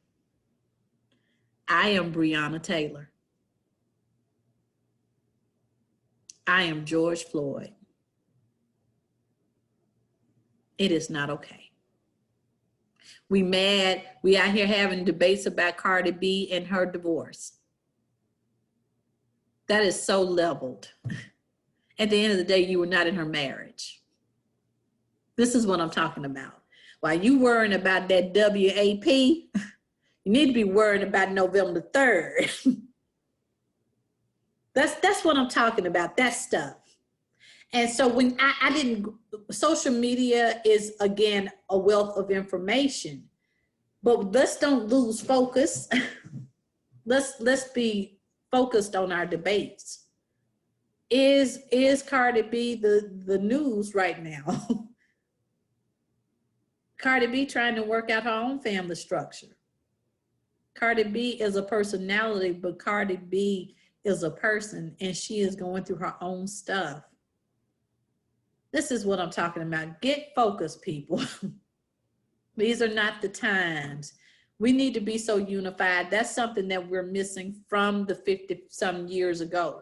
I am Breonna Taylor. I am George Floyd. It is not okay. We mad, we out here having debates about Cardi B and her divorce. That is so leveled. At the end of the day, you were not in her marriage. This is what I'm talking about. While you worrying about that WAP, you need to be worrying about November 3rd. That's what I'm talking about, that stuff. And so when I didn't, social media is, again, a wealth of information, but let's don't lose focus. Let's be focused on our debates. Is Cardi B the news right now? Cardi B trying to work out her own family structure. Cardi B is a personality, but Cardi B is a person, and she is going through her own stuff. This is what I'm talking about. Get focused, people. These are not the times. We need to be so unified. That's something that we're missing from the 50-some years ago.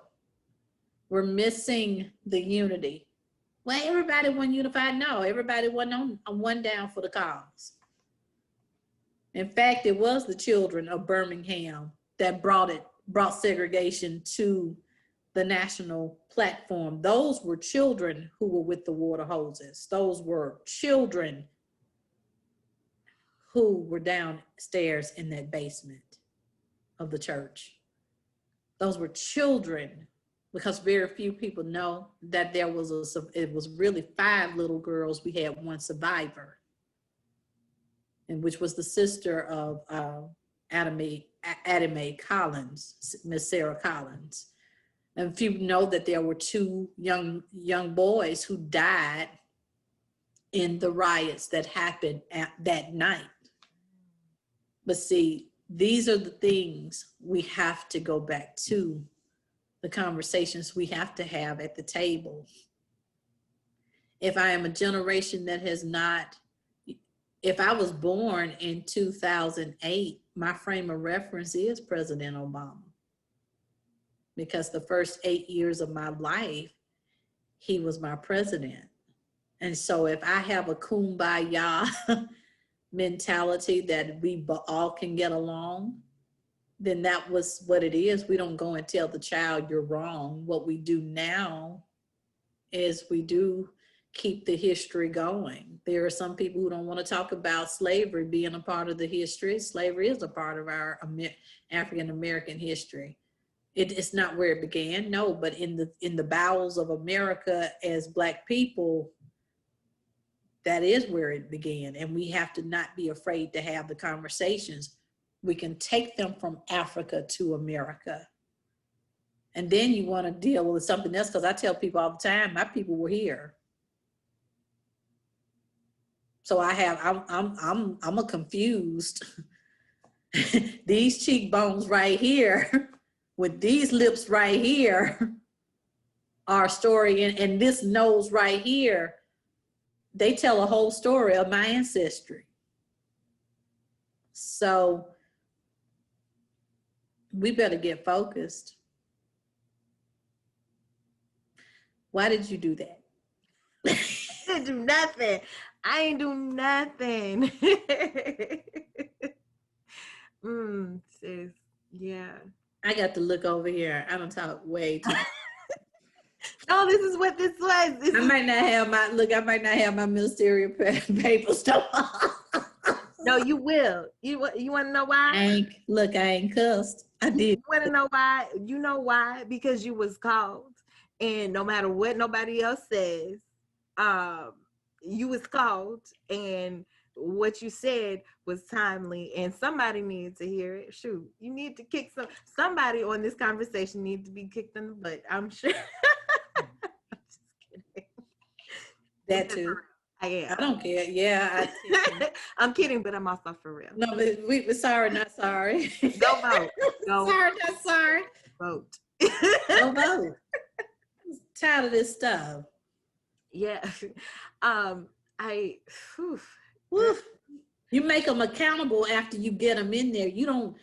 We're missing the unity. Well, everybody wasn't unified. No, everybody wasn't on one down for the cause. In fact, it was the children of Birmingham that brought segregation to the national platform. Those were children who were with the water hoses. Those were children who were downstairs in that basement of the church. Those were children, because very few people know that it was really 5 little girls. We had one survivor, and which was the sister of Adame Collins, Miss Sarah Collins. And few know that there were 2 young boys who died in the riots that happened that night. But see, these are the things we have to go back to, the conversations we have to have at the table. If I am a generation that has not, if I was born in 2008, my frame of reference is President Obama. Because the first 8 years of my life, he was my president. And so if I have a kumbaya mentality that we all can get along, then that was what it is. We don't go and tell the child you're wrong. What we do now is we do keep the history going. There are some people who don't want to talk about slavery being a part of the history. Slavery is a part of our African American history. It's not where it began, no, but in the bowels of America as Black people, that is where it began. And we have to not be afraid to have the conversations. We can take them from Africa to America. And then you want to deal with something else, because I tell people all the time, my people were here. So I'm a confused. These cheekbones right here with these lips right here are a story, and this nose right here, they tell a whole story of my ancestry. So we better get focused. Why did you do that? I didn't do nothing. I ain't do nothing. Sis. Yeah. I got to look over here. I don't talk way too much. No, this is what this was. I might not have my ministerial papers. No, you will. You want to know why? I ain't cussed. I did. You want to know why? You know why? Because you was called, and no matter what nobody else says, you was called, and what you said was timely, and somebody needed to hear it. Shoot, you need to kick somebody on this conversation needs to be kicked in the butt. I'm sure. I'm just kidding. That too. I am. I don't care. Yeah, I'm kidding, but I'm also for real. No, but we're sorry, not sorry. Go vote. Go sorry, not sorry. Vote. Go vote. I'm tired of this stuff. Yeah. You make them accountable after you get them in there. You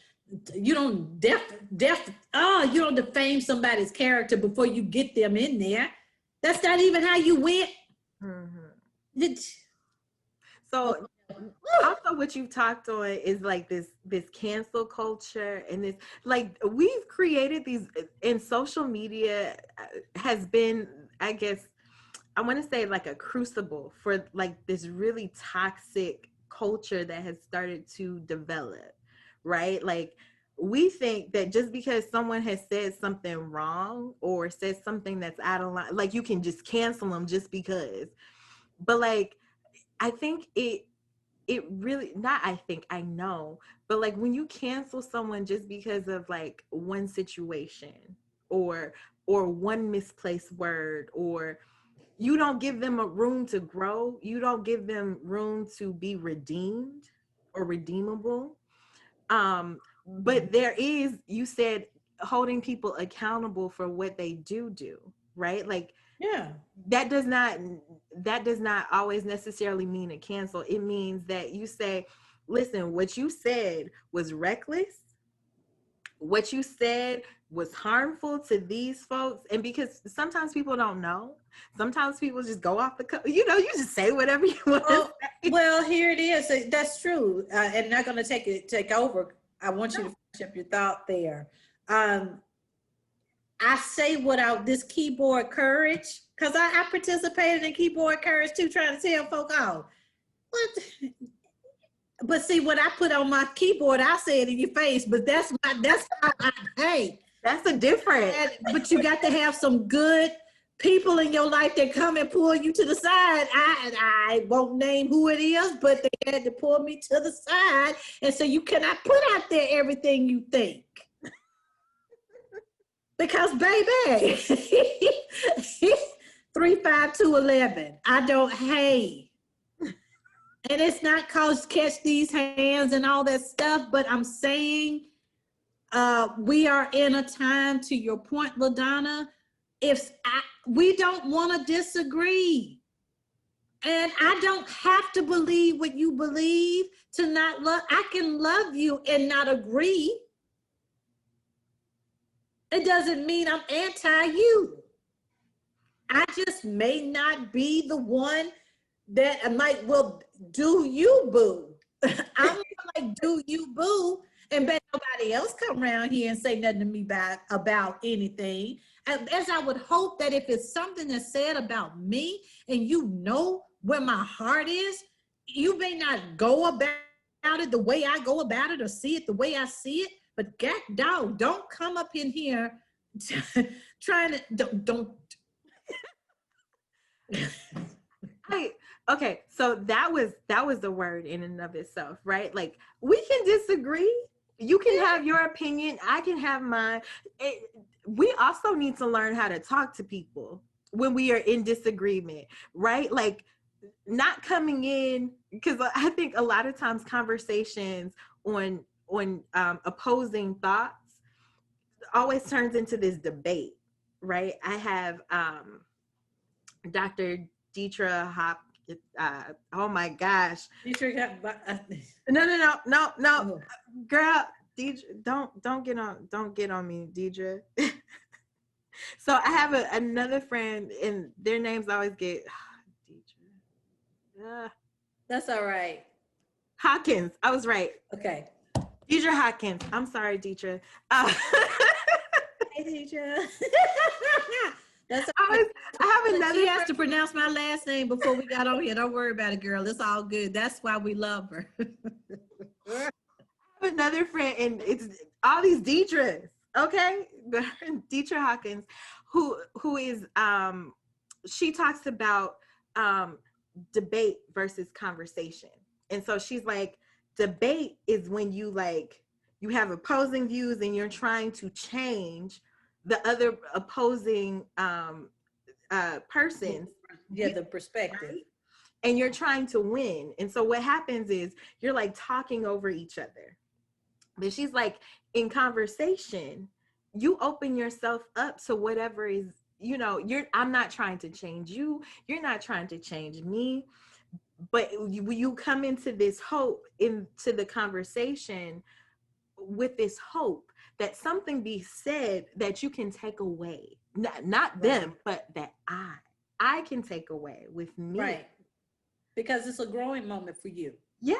don't defame somebody's character before you get them in there. That's not even how you went. Mm-hmm. So also what you've talked on is like this cancel culture, and this, like, we've created these, and social media has been, I guess, I want to say, like a crucible for like this really toxic culture that has started to develop, right? Like, we think that just because someone has said something wrong or said something that's out of line, like, you can just cancel them just because. But like, I think it really, not I think, I know, but like, when you cancel someone just because of like one situation or one misplaced word, or you don't give them a room to grow, you don't give them room to be redeemed or redeemable. But there is, you said, holding people accountable for what they do, right? Like, yeah, that does not always necessarily mean a cancel. It means that you say, listen, what you said was reckless. What you said was harmful to these folks. And because sometimes people don't know, sometimes people just go off the you just say whatever you want to say. Well, here it is. That's true. And not going to take over. I want you to finish up your thought there. I say this keyboard courage, because I participated in keyboard courage too, trying to tell folk, what? But see, what I put on my keyboard, I say it in your face, but that's how that's a difference. But you got to have some good people in your life that come and pull you to the side. I won't name who it is, but they had to pull me to the side. And so you cannot put out there everything you think. Because baby, 35211, I don't hate. And it's not called catch these hands and all that stuff, but I'm saying we are in a time, to your point, LaDonna, we don't want to disagree. And I don't have to believe what you believe to not love. I can love you and not agree. It doesn't mean I'm anti-you. I just may not be the one that I might, well, do you boo? I'm like, do you boo? And bet nobody else come around here and say nothing to me about anything. As I would hope that if it's something that's said about me and you know where my heart is, you may not go about it the way I go about it or see it the way I see it. But God, dog, don't come up in here trying to don't. I okay, so that was the word in and of itself, right? Like we can disagree. You can have your opinion, I can have mine. We also need to learn how to talk to people when we are in disagreement, right? Like not coming in, because I think a lot of times conversations on opposing thoughts always turns into this debate, right? I have Dr. Deetra Hop. Oh my gosh! No, girl, Deidre, don't get on me, Deidre. So I have another friend, and their names always get Deidre. That's all right. Hawkins. I was right. Okay. Deidre Hawkins. I'm sorry, Deidre. Hey, Deidre. That's I have another. She has to pronounce my last name before we got on here. Don't worry about it, girl. It's all good. That's why we love her. I have another friend, and it's all these Deidres. Okay, Deidre Hawkins, who is she talks about debate versus conversation, and so she's like, debate is when you have opposing views and you're trying to change the other opposing person's the perspective, right? And you're trying to win. And so what happens is you're like talking over each other. But she's like, in conversation, you open yourself up to whatever is, I'm not trying to change you, you're not trying to change me, but you come into this hope, into the conversation with this hope that something be said that you can take away, not them, but that I can take away with me, right? Because it's a growing moment for you, yeah,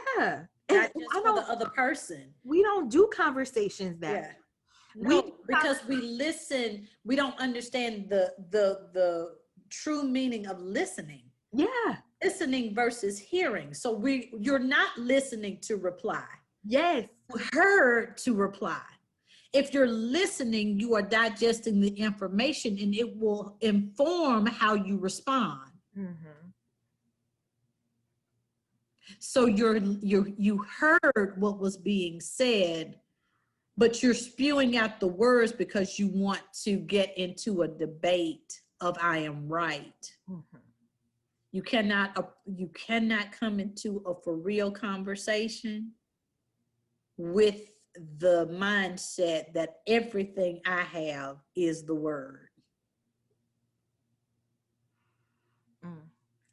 not just for the other person. We don't do conversations that way. No, because we listen, we don't understand the true meaning of listening. Yeah, listening versus hearing. So you're not listening to reply. Yes. You heard to reply. If you're listening, you are digesting the information and it will inform how you respond. Mm-hmm. So you heard what was being said, but you're spewing out the words because you want to get into a debate of I am right. Mm-hmm. You cannot come into a for real conversation with the mindset that everything I have is the word.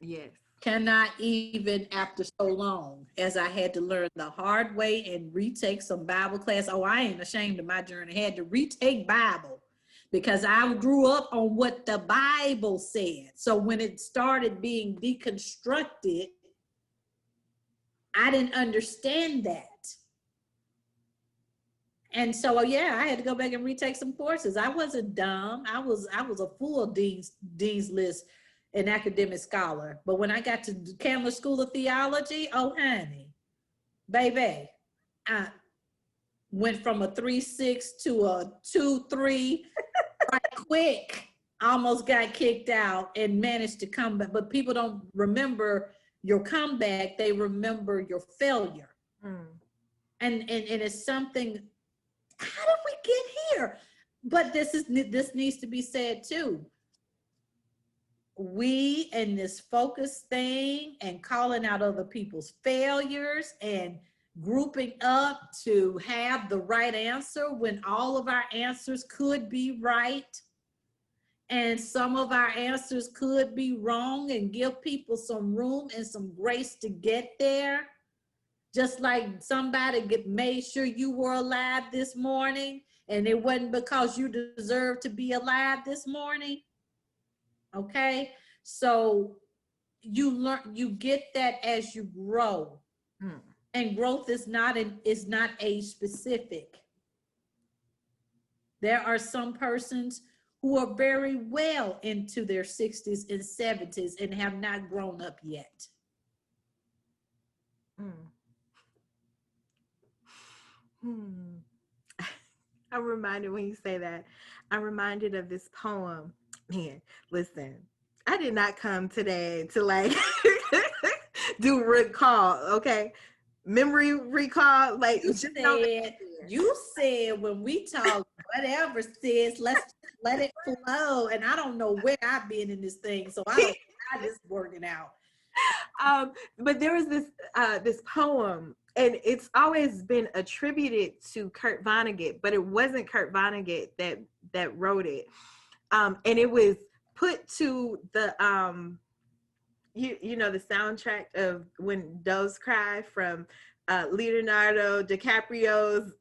Yes. Cannot, even after so long, as I had to learn the hard way and retake some Bible class. Oh, I ain't ashamed of my journey. I had to retake Bible because I grew up on what the Bible said. So when it started being deconstructed, I didn't understand that. And so, yeah, I had to go back and retake some courses. I wasn't dumb. I was a full Dean's List and academic scholar. But when I got to Candler School of Theology, oh, honey, baby, I went from a 3.6 to a 2.3 right quick. Almost got kicked out and managed to come back. But people don't remember your comeback. They remember your failure. Mm. And it's something, how did we get here? But this needs to be said too. We in this focus thing and calling out other people's failures and grouping up to have the right answer when all of our answers could be right and some of our answers could be wrong, and give people some room and some grace to get there. Just like somebody made sure you were alive this morning and it wasn't because you deserve to be alive this morning. Okay, so you get that as you grow. And growth is not age specific. There are some persons who are very well into their 60s and 70s and have not grown up yet. Mm. Hmm. I'm reminded when you say that, I'm reminded of this poem. Man, listen, I did not come today to like do recall, okay? Memory recall, like You just know said, you said when we talk, whatever sis, let's just let it flow. And I don't know where I've been in this thing, so I don't know how this working out. but there was this poem, and it's always been attributed to Kurt Vonnegut, but it wasn't Kurt Vonnegut that wrote it. And it was put to the you know, the soundtrack of When Doves Cry from Leonardo DiCaprio's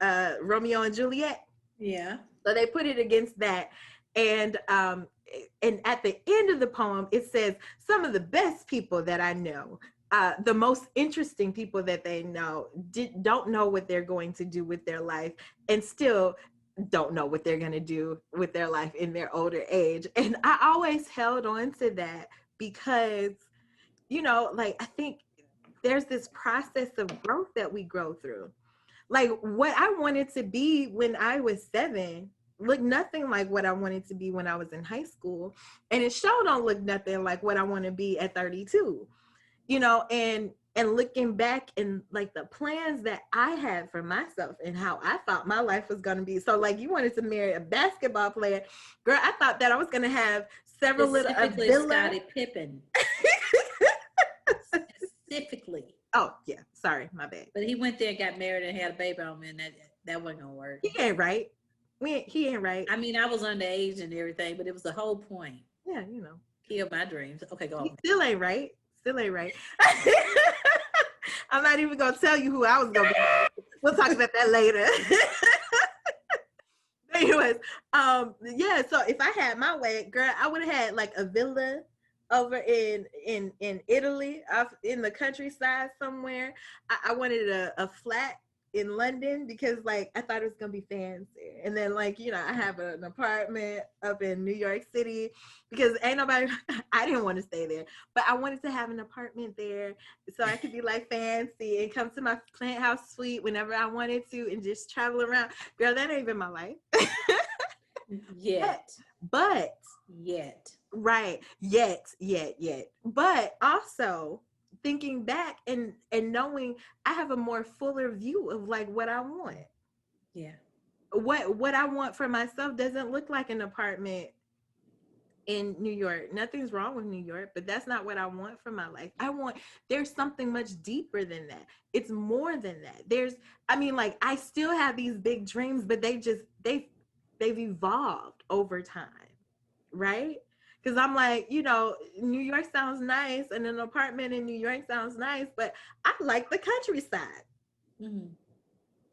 Romeo and Juliet. Yeah. So they put it against that. And at the end of the poem, it says, some of the best people that I know, the most interesting people that they know, don't know what they're going to do with their life, and still don't know what they're going to do with their life in their older age. And I always held on to that because, you know, like, I think there's this process of growth that we grow through. Like, what I wanted to be when I was 7 looked nothing like what I wanted to be when I was in high school. And it sure don't look nothing like what I want to be at 32. You know, and looking back, and like the plans that I had for myself and how I thought my life was going to be. So like, you wanted to marry a basketball player. Girl, I thought that I was going to have several little Specifically Scottie Pippen. Specifically. Oh yeah, sorry, my bad. But he went there and got married and had a baby on me, and that wasn't gonna work. He ain't right. He ain't right. I mean, I was underage and everything, but it was the whole point. Yeah, you know. Kill my dreams. Okay, go on. He still ain't right. Still ain't right. I'm not even gonna tell you who I was gonna be. We'll talk about that later. Anyways, yeah. So if I had my way, girl, I would have had like a villa over in Italy, off in the countryside somewhere. I wanted a flat in London because like I thought it was gonna be fancy, and then like, you know, I have an apartment up in New York City because ain't nobody. I didn't want to stay there, but I wanted to have an apartment there so I could be like fancy and come to my plant house suite whenever I wanted to and just travel around. Girl, that ain't even my life. Yet. But right, yet. But also thinking back and knowing I have a more fuller view of like what I want. Yeah. What I want for myself doesn't look like an apartment in New York. Nothing's wrong with New York, but that's not what I want for my life. There's something much deeper than that. It's more than that. I mean, like, I still have these big dreams, but they've evolved over time, right? Because I'm like, you know, New York sounds nice and an apartment in New York sounds nice, but I like the countryside. Mm-hmm.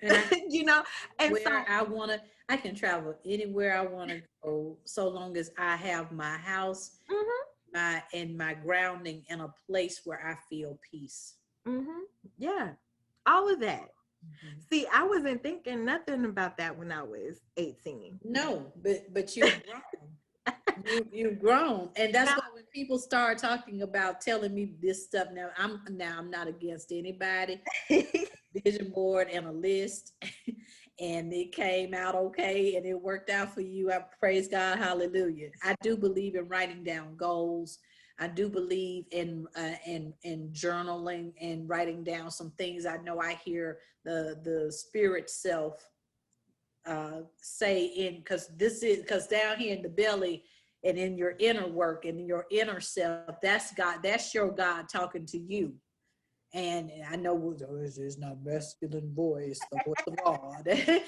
And you know, and where I can travel anywhere I want to go, so long as I have my house, mm-hmm. my grounding in a place where I feel peace. Mm-hmm. Yeah, all of that. Mm-hmm. See, I wasn't thinking nothing about that when I was 18. No, but you've grown. You've grown, and that's why when people start talking about telling me this stuff, I'm not against anybody. Vision board and a list, and it came out okay, and it worked out for you. I praise God, hallelujah. I do believe in writing down goals. I do believe in journaling and writing down some things I know I hear the spirit self say in, because down here in the belly and in your inner work and in your inner self, that's God, that's your God talking to you. And I know it's not masculine voice, the voice of God, and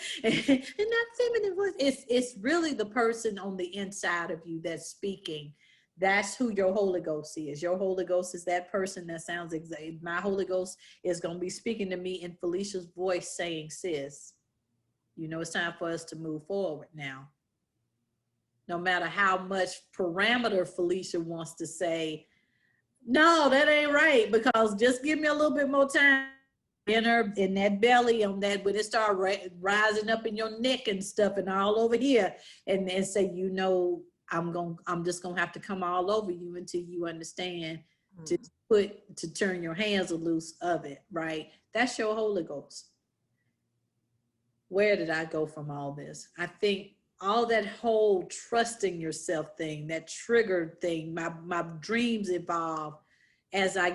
not feminine voice. It's really the person on the inside of you that's speaking. That's who your Holy Ghost is. Your Holy Ghost is that person that sounds exactly. My Holy Ghost is going to be speaking to me in Felisha's voice, saying, "Sis, you know it's time for us to move forward now." No matter how much parameter Felisha wants to say, no, that ain't right, because just give me a little bit more time. in that belly on that, when it start rising up in your neck and stuff and all over here, and then say, you know, I'm just gonna have to come all over you until you understand to turn your hands loose of it, right? That's your Holy Ghost. Where did I go from all this? I think all that whole trusting yourself thing, that triggered thing, my dreams evolve as I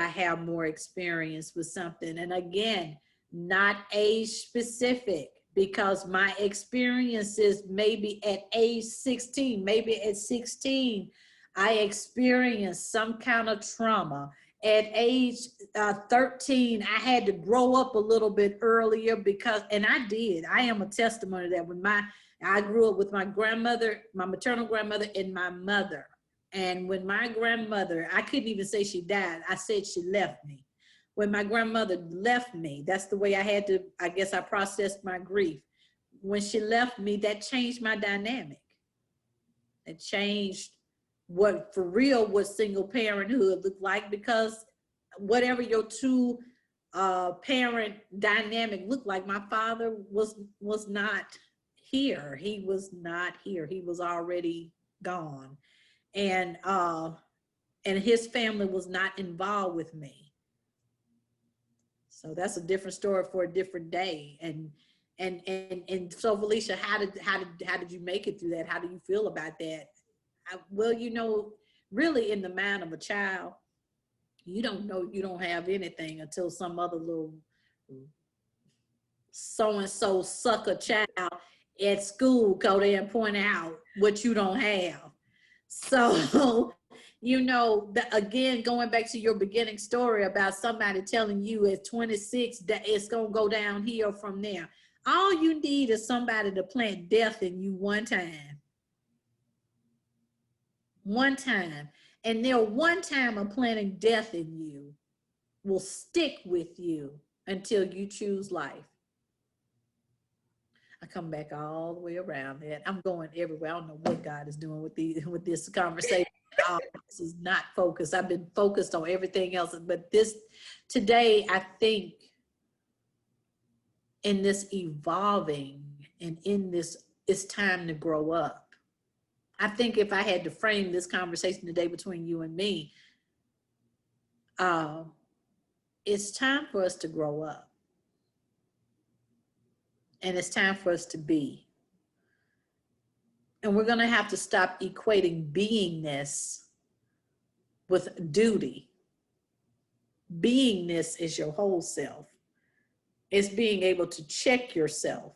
have more experience with something. And again, not age specific, because my experiences maybe at age 16, maybe at 16, I experienced some kind of trauma. At age 13, I had to grow up a little bit earlier because, and I did. I am a testimony that when I grew up with my grandmother, my maternal grandmother, and my mother. And when my grandmother, I couldn't even say she died. I said she left me. When my grandmother left me, that's the way I had to, I guess I processed my grief. When she left me, that changed my dynamic. It changed what single parenthood looked like, because whatever your two parent dynamic looked like, my father was not here. He was not here. He was already gone. And his family was not involved with me. So that's a different story for a different day. And so Felisha, how did you make it through that? How do you feel about that? Well, you know, really in the mind of a child, you don't know you don't have anything until some other little so-and-so sucker child at school go there and point out what you don't have. So, you know, again, going back to your beginning story about somebody telling you at 26 that it's going to go downhill from there. All you need is somebody to plant death in you one time. One time. And their one time of planting death in you will stick with you until you choose life. I come back all the way around that. I'm going everywhere. I don't know what God is doing with this conversation. This is not focused. I've been focused on everything else, but this today, I think in this evolving and in this, it's time to grow up. I think if I had to frame this conversation today between you and me, it's time for us to grow up. And it's time for us to be. And we're going to have to stop equating beingness with duty. Beingness is your whole self. It's being able to check yourself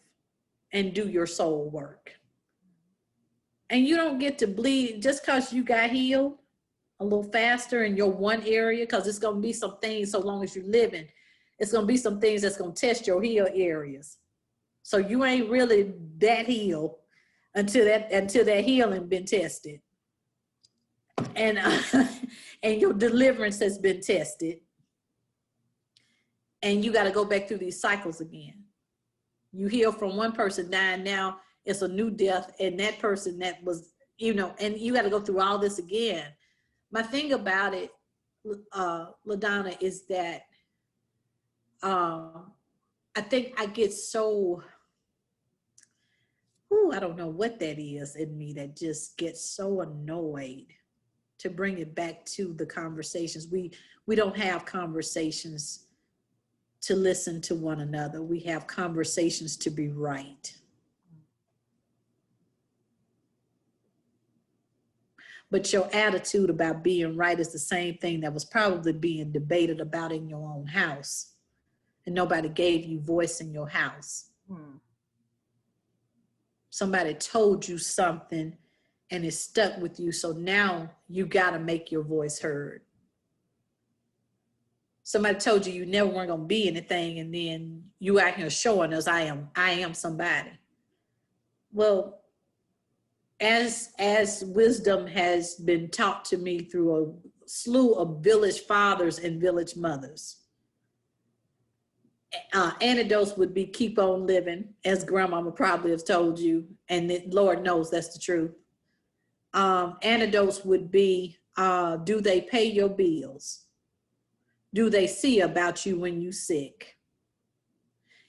and do your soul work. And you don't get to bleed just because you got healed a little faster in your one area, because it's going to be some things, so long as you're living, it's going to be some things that's going to test your heal areas. So you ain't really that healed until that healing been tested. And and your deliverance has been tested. And you got to go back through these cycles again. You heal from one person dying, now it's a new death, and that person that was, you know, and you got to go through all this again. My thing about it, LaDonna, is that I think I get so, I don't know what that is in me that just gets so annoyed, to bring it back to the conversations. We don't have conversations to listen to one another. We have conversations to be right. But your attitude about being right is the same thing that was probably being debated about in your own house. And nobody gave you voice in your house. Somebody told you something and it stuck with you. So now you got to make your voice heard. Somebody told you you never weren't going to be anything, and then you out here showing us I am somebody. Well, as wisdom has been taught to me through a slew of village fathers and village mothers, antidotes would be keep on living, as grandmama probably has told you, and Lord knows that's the truth. Antidotes would be, do they pay your bills? do they see about you when you sick?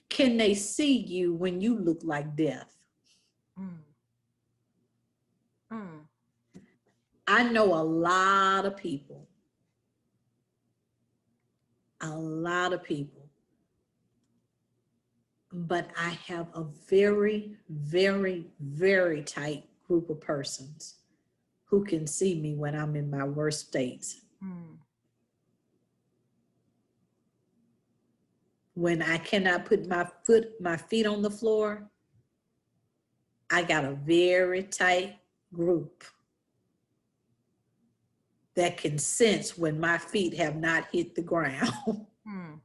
Can they see you when you look like death? Mm. Mm. I know a lot of people, but I have a very, very, very tight group of persons who can see me when I'm in my worst states. Mm. When I cannot put my feet on the floor, I got a very tight group that can sense when my feet have not hit the ground. Mm.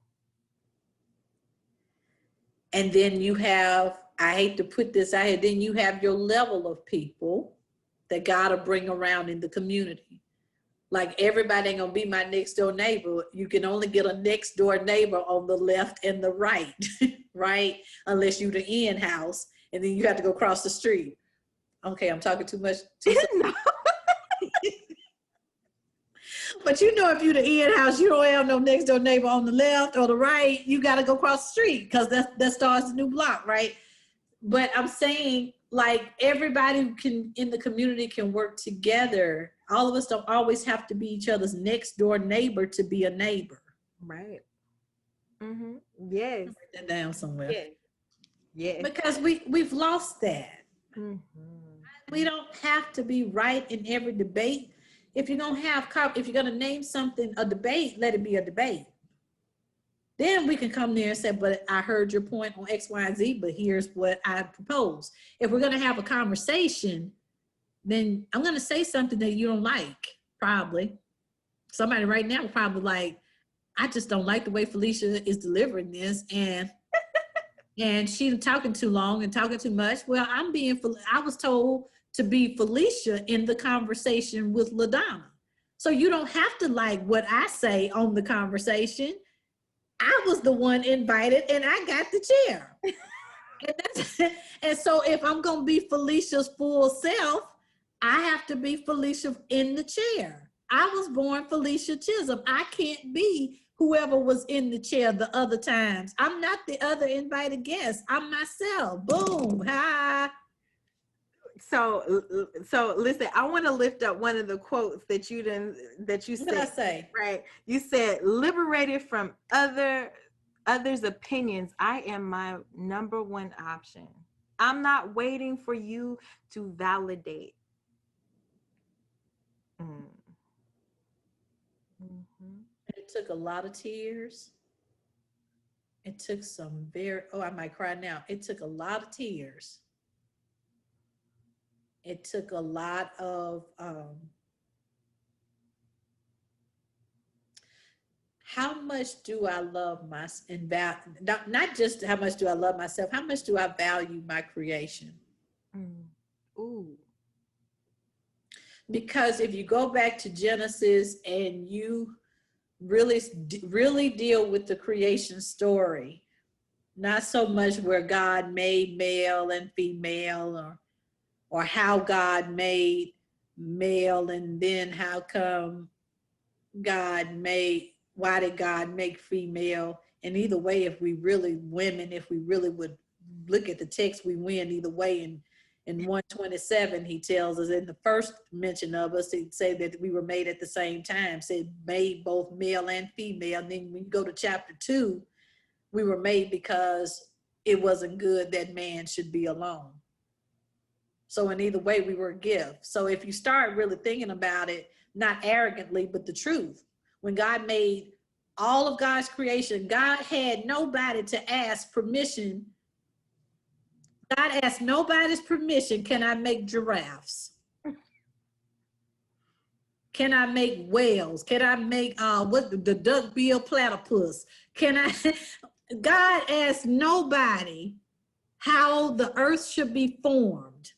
And then you have, I hate to put this out here, then you have your level of people that God will bring around in the community. Like everybody ain't gonna be my next door neighbor. You can only get a next door neighbor on the left and the right, right? Unless you the in house, and then you have to go across the street. Okay, I'm talking too much. No. But you know, if you the in house, you don't have no next door neighbor on the left or the right. You got to go across the street because that starts a new block, right? But I'm saying, like, everybody can in the community can work together. All of us don't always have to be each other's next door neighbor to be a neighbor. Right. Mm-hmm. Yes. Write that down somewhere. Yes. Yes. Because we've lost that. Mm-hmm. We don't have to be right in every debate. If you're gonna name something a debate, let it be a debate. Then we can come there and say, but I heard your point on X, Y, and Z, but here's what I propose. If we're gonna have a conversation, then I'm gonna say something that you don't like, probably. Somebody right now probably like, I just don't like the way Felisha is delivering this, and she's talking too long and talking too much. Well, I was told to be Felisha in the conversation with LaDonna. So you don't have to like what I say on the conversation. I was the one invited and I got the chair. And so if I'm going to be Felisha's full self, I have to be Felisha in the chair. I was born Felisha Chism. I can't be whoever was in the chair the other times. I'm not the other invited guest. I'm myself. Boom. Hi. So listen, I want to lift up one of the quotes that you What did I said. say? Right. You said, liberated from others' opinions, I am my number one option. I'm not waiting for you to validate. Mm. Mm-hmm. It took a lot of tears. It took some I might cry now. It took a lot of tears. It took a lot of how much do I love not just how much do I love myself, how much do I value my creation? Mm. Ooh. Because if you go back to Genesis and you really deal with the creation story, not so much where God made male and female, or how God made male and then how come why did God make female? And either way, if we really would look at the text, we win either way. And in 127, he tells us in the first mention of us, he'd say that we were made at the same time, said made both male and female. And then when you go to chapter 2, we were made because it wasn't good that man should be alone. So in either way, we were a gift. So if you start really thinking about it, not arrogantly, but the truth, when God made all of God's creation, God had nobody to ask permission. God asked nobody's permission. Can I make giraffes? Can I make whales? Can I make the duck-bill platypus? God asked nobody how the earth should be formed,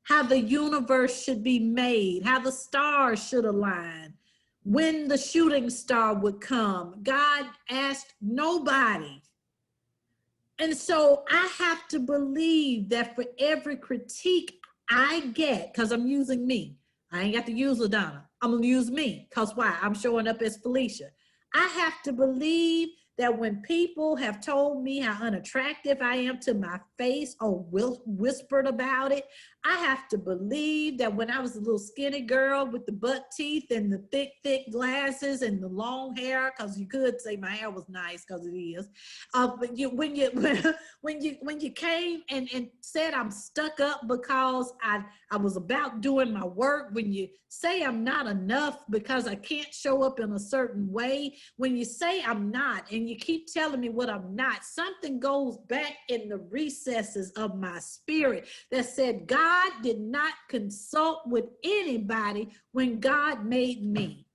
how the universe should be made, how the stars should align, when the shooting star would come. God asked nobody. And so I have to believe that for every critique I get, because I'm using me, I ain't got to use LaDonna. I'm going to use me, because why? I'm showing up as Felisha. I have to believe that when people have told me how unattractive I am to my face or whispered about it, I have to believe that when I was a little skinny girl with the butt teeth and the thick glasses and the long hair, because you could say my hair was nice because it is. But when you came and said I'm stuck up because I was about doing my work, when you say I'm not enough because I can't show up in a certain way, when you say I'm not and you keep telling me what I'm not, something goes back in the recesses of my spirit that said God did not consult with anybody when God made me.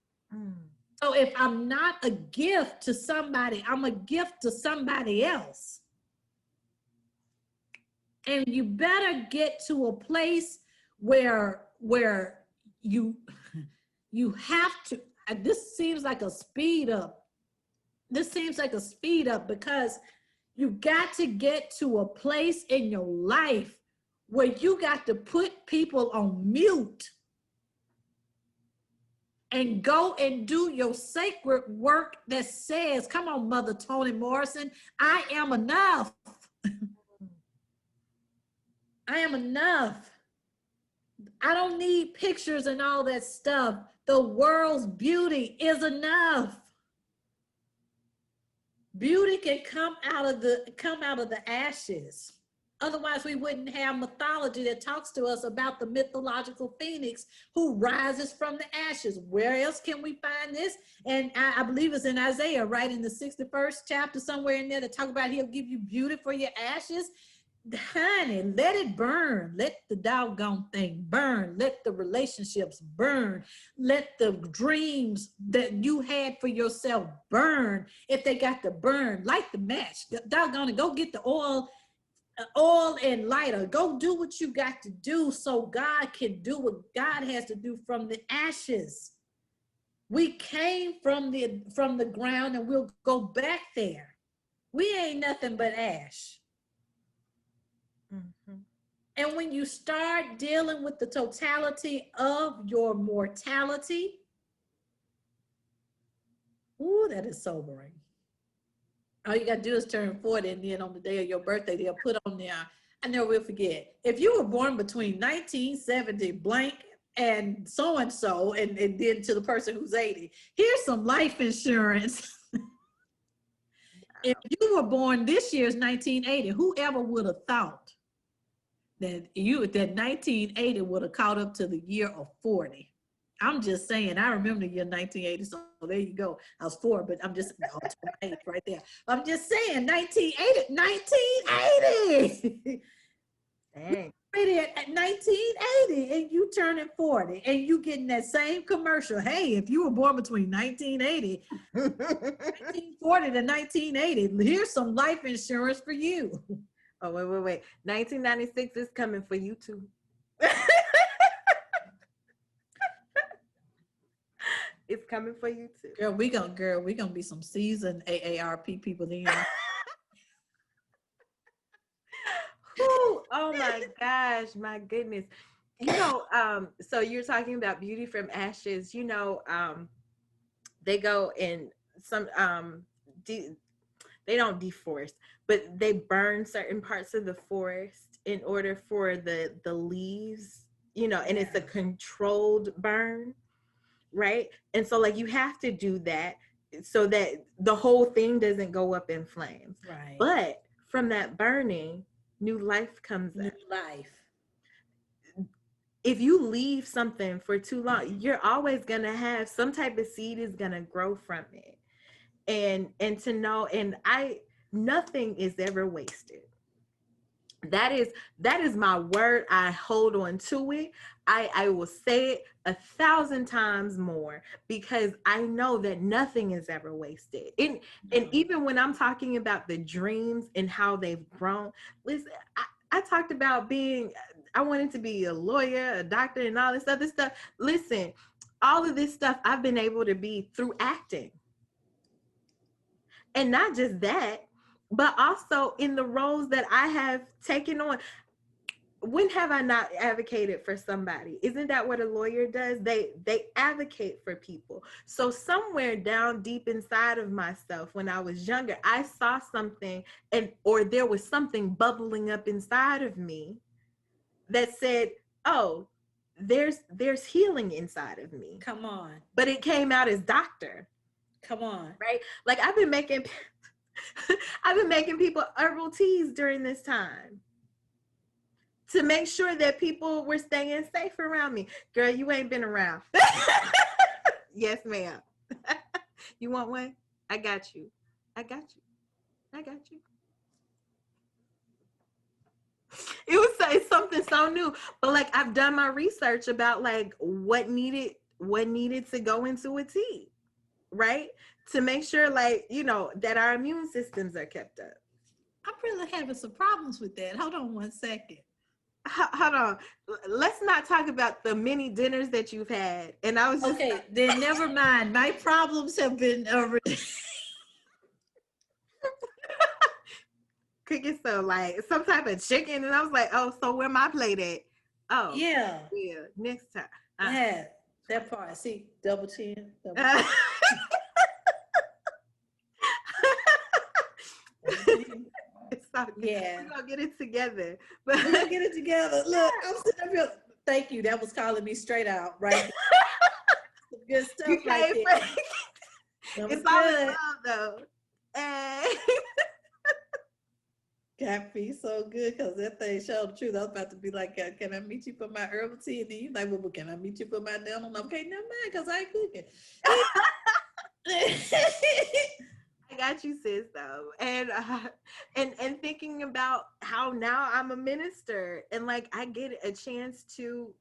So if I'm not a gift to somebody, I'm a gift to somebody else. And you better get to a place where you have to, this seems like a speed up. This seems like a speed up because you got to get to a place in your life where you got to put people on mute and go and do your sacred work that says, come on, Mother Toni Morrison, I am enough. I am enough. I don't need pictures and all that stuff. The world's beauty is enough. Beauty can come out of the ashes. Otherwise, we wouldn't have mythology that talks to us about the mythological phoenix who rises from the ashes. Where else can we find this? And I believe it's in Isaiah, right in the 61st chapter, somewhere in there, that talk about he'll give you beauty for your ashes. Honey, let it burn. Let the doggone thing burn. Let the relationships burn. Let the dreams that you had for yourself burn. If they got to burn, light the match. Doggone it, go get the oil and lighter. Go do what you got to do so God can do what God has to do from the ashes. We came from the ground and we'll go back there. We ain't nothing but ash. Mm-hmm. And when you start dealing with the totality of your mortality, ooh, that is sobering. All you got to do is turn 40, and then on the day of your birthday, they'll put on there, I never will forget, if you were born between 1970 blank and so-and-so, and then to the person who's 80, here's some life insurance. If you were born this year's 1980, whoever would have thought that 1980 would have caught up to the year of 40. I'm just saying, I remember the year 1980, so there you go. I was 4, but I'm just, 28 right there. I'm just saying, 1980. Dang. At 1980, and you turning 40, and you getting that same commercial. Hey, if you were born between 1940 to 1980, here's some life insurance for you. Oh, wait. 1996 is coming for you too. It's coming for you too. Girl, we gonna be some seasoned AARP people then. Oh my gosh, my goodness. So you're talking about beauty from ashes, they go in some they don't deforest, but they burn certain parts of the forest in order for the leaves, and it's a controlled burn, right? And so like you have to do that so that the whole thing doesn't go up in flames. Right. But from that burning, new life comes new up. Life. If you leave something for too long, you're always gonna have some type of seed is gonna grow from it. And to know, nothing is ever wasted. That is my word. I hold on to it. I will say it 1,000 times more because I know that nothing is ever wasted. And even when I'm talking about the dreams and how they've grown, listen, I talked about I wanted to be a lawyer, a doctor, and all this other stuff. Listen, all of this stuff I've been able to be through acting. And not just that, but also in the roles that I have taken on. when have I not advocated for somebody? Isn't that what a lawyer does? They advocate for people. So somewhere down deep inside of myself when I was younger, I saw something, and or there was something bubbling up inside of me that said, "Oh, there's healing inside of me." Come on. But it came out as doctor, Come on. right? Like I've been making I've been making people herbal teas during this time to make sure that people were staying safe around me. Girl, you ain't been around. Yes, ma'am. You want one? I got you. I got you. I got you. It was it's something so new, but like I've done my research about like what needed to go into a tea, right? To make sure like, that our immune systems are kept up. I'm really having some problems with that. Hold on one second. Hold on. Let's not talk about the many dinners that you've had. And I was just Okay, then never mind. My problems have been cooking some type of chicken, and I was like, oh, so where my plate at? Oh, yeah. yeah, next time. Yeah, that part. See, double chin. Double Uh, chin. it's all good. Yeah. We're gonna get it together. We're But gonna get it together. Look, I'm sitting up here. Thank you. That was calling me straight out, right? Some good stuff you right can't there. fake. That was It's all in good. love though. Hey. Got me so good because that thing showed the truth. I was about to be like, can I meet you for my herbal tea? And then you like, well, can I meet you for my dental? Okay, never mind, because I ain't cooking. I got you, sis, though. And thinking about how now I'm a minister and like I get a chance to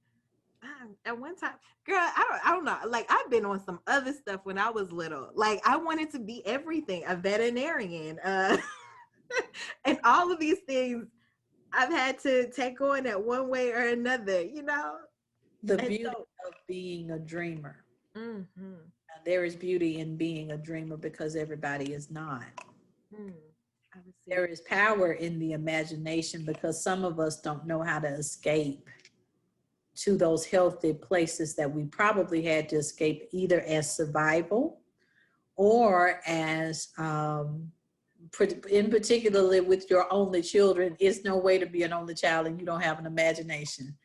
at one time, girl, I don't know. Like I've been on some other stuff when I was little. Like I wanted to be everything, a veterinarian, and all of these things I've had to take on at one way or another. The And beauty so, of being a dreamer. mm-hmm, There is beauty in being a dreamer because everybody is not. mm, I would There say, is power in the imagination because some of us don't know how to escape to those healthy places that we probably had to escape either as survival or as in particularly with your only children. It's no way to be an only child and you don't have an imagination.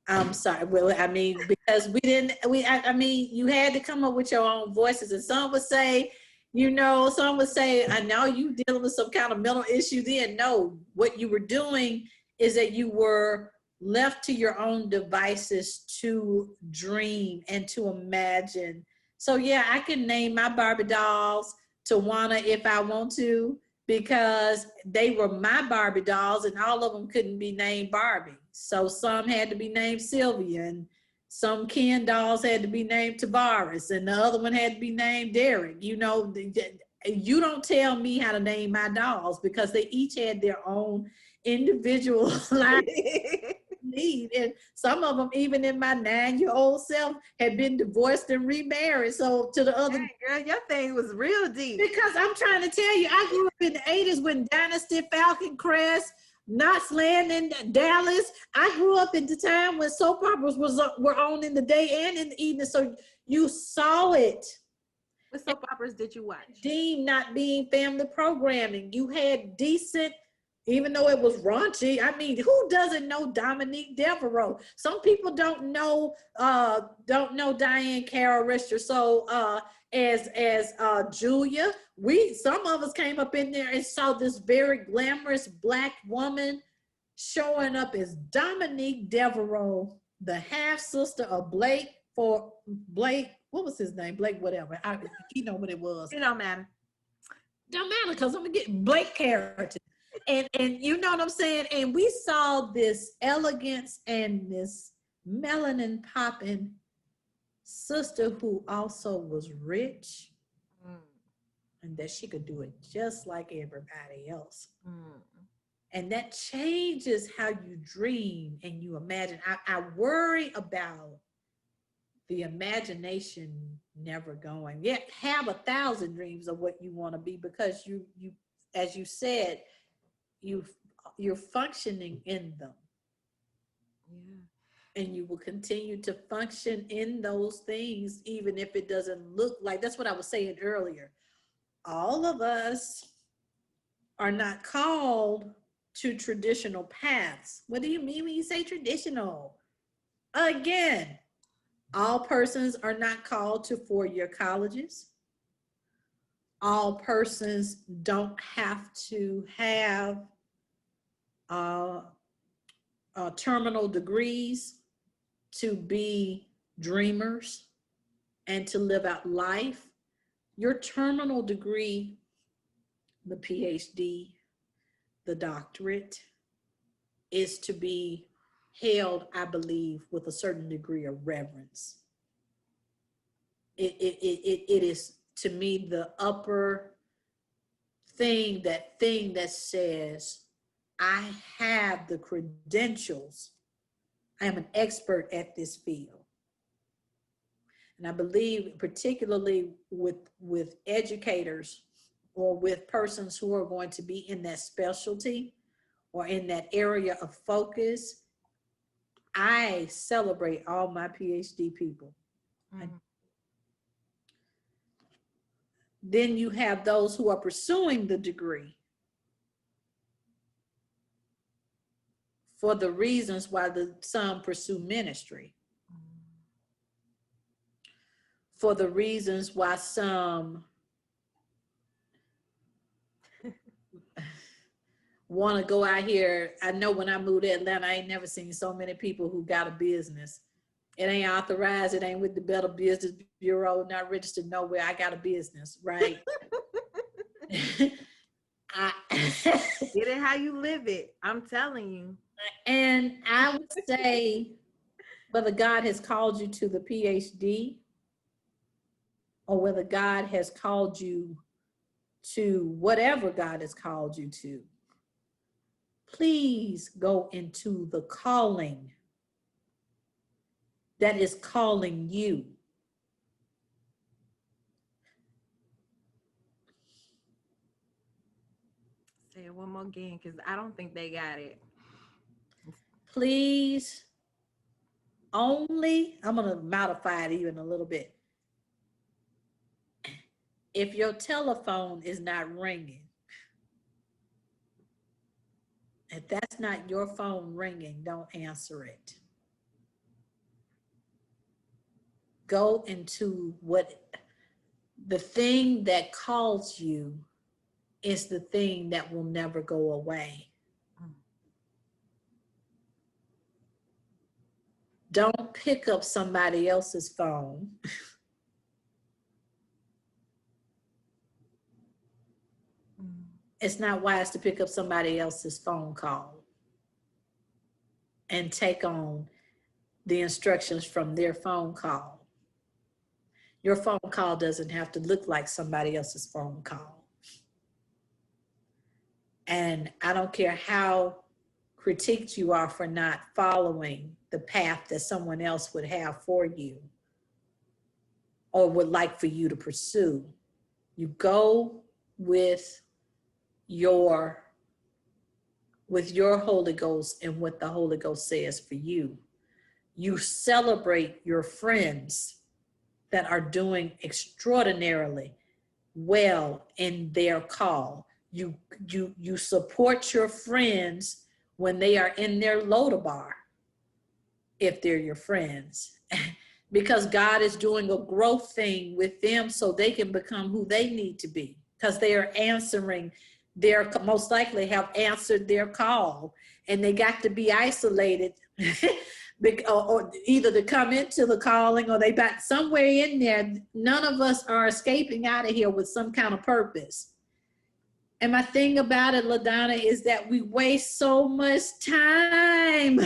I'm sorry. Well, I mean, because I mean, you had to come up with your own voices. And some would say, some would say, I know you dealing with some kind of mental issue then. No, what you were doing is that you were left to your own devices to dream and to imagine. So yeah, I can name my Barbie dolls Tawana if I want to, because they were my Barbie dolls and all of them couldn't be named Barbie. So some had to be named Sylvia and some Ken dolls had to be named Tavares and the other one had to be named Derek. You don't tell me how to name my dolls because they each had their own individual life need. And some of them, even in my 9-year-old self, had been divorced and remarried. So to the other, hey, girl, your thing was real deep. because I'm trying to tell you, I grew up in the 80s when Dynasty, Falcon Crest, Knots Landing, Dallas. I grew up in the time when soap operas were on in the day and in the evening. So you saw it. What soap operas did you watch? Deemed not being family programming. You had decent, even though it was raunchy. I mean, who doesn't know Dominique Devereaux? Some people don't know Diane Carroll Richter. So as Julia, some of us came up in there and saw this very glamorous Black woman showing up as Dominique Devereaux, the half sister of Blake. What was his name? Blake, whatever. You know what it was. It don't matter. Don't matter because I'm gonna get Blake character. And you know what I'm saying? And we saw this elegance and this melanin popping sister who also was rich and that she could do it just like everybody else. And that changes how you dream and you imagine. I worry about the imagination never going. Yet have 1,000 dreams of what you want to be because you as you said, you're functioning in them. Yeah. And you will continue to function in those things, even if it doesn't look like. That's what I was saying earlier. All of us are not called to traditional paths. What do you mean when you say traditional? Again, all persons are not called to four-year colleges. All persons don't have to have uh, terminal degrees to be dreamers and to live out life. Your terminal degree, the PhD, the doctorate, is to be held, I believe, with a certain degree of reverence. It is, to me, the upper thing that says, I have the credentials. I am an expert at this field. And I believe, particularly with educators or with persons who are going to be in that specialty or in that area of focus, I celebrate all my PhD people. Mm. Then you have those who are pursuing the degree for the reasons why some pursue ministry, for the reasons why some want to go out here. I know when I moved to Atlanta, I ain't never seen so many people who got a business. It ain't authorized. It ain't with the Better Business Bureau, not registered nowhere. I got a business, right? Get it how you live it. I'm telling you. And I would say whether God has called you to the PhD or whether God has called you to whatever God has called you to, please go into the calling that is calling you. Say it one more again, because I don't think they got it. Please only, I'm going to modify it even a little bit. If your telephone is not ringing, if that's not your phone ringing, don't answer it. Go into what the thing that calls you is, the thing that will never go away. Don't pick up somebody else's phone. It's not wise to pick up somebody else's phone call and take on the instructions from their phone call. Your phone call doesn't have to look like somebody else's phone call. And I don't care how critiqued you are for not following the path that someone else would have for you or would like for you to pursue. You go with your Holy Ghost and what the Holy Ghost says for you. You celebrate your friends that are doing extraordinarily well in their call. You support your friends when they are in their Lodabar, if they're your friends, because God is doing a growth thing with them so they can become who they need to be, because they are answering their, most likely have answered their call, and they got to be isolated or either to come into the calling, or they got somewhere in there. None of us are escaping out of here with some kind of purpose. And my thing about it, LaDonna, is that we waste so much time.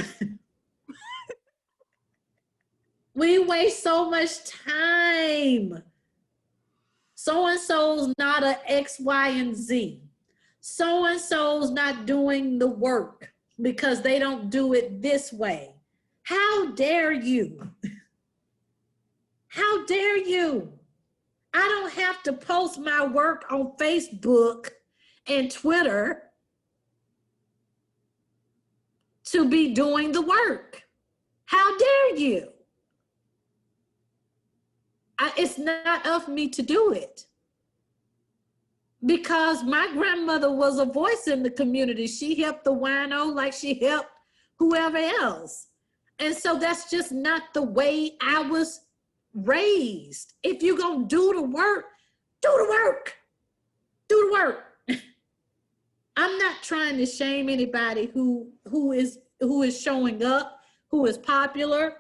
We waste so much time. So-and-so's not a X, Y, and Z. So-and-so's not doing the work because they don't do it this way. How dare you? How dare you? I don't have to post my work on Facebook and Twitter to be doing the work. How dare you? It's not of me to do it. Because my grandmother was a voice in the community. She helped the wino like she helped whoever else. And so that's just not the way I was raised. If you're going to do the work, do the work. Do the work. I'm not trying to shame anybody who is showing up, who is popular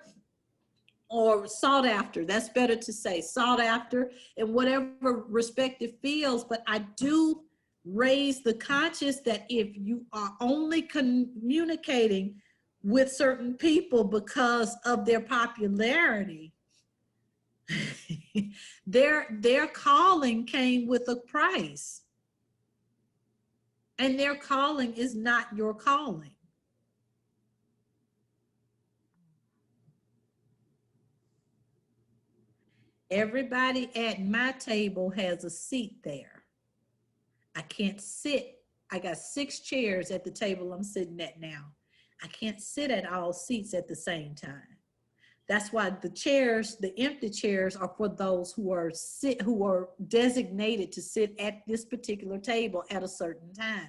or sought after. That's better to say, sought after in whatever respective fields. But I do raise the conscious that if you are only communicating with certain people because of their popularity, their calling came with a price. And their calling is not your calling. Everybody at my table has a seat there. I can't sit. I got 6 chairs at the table I'm sitting at now. I can't sit at all seats at the same time. That's why the chairs, the empty chairs, are for those who are designated to sit at this particular table at a certain time.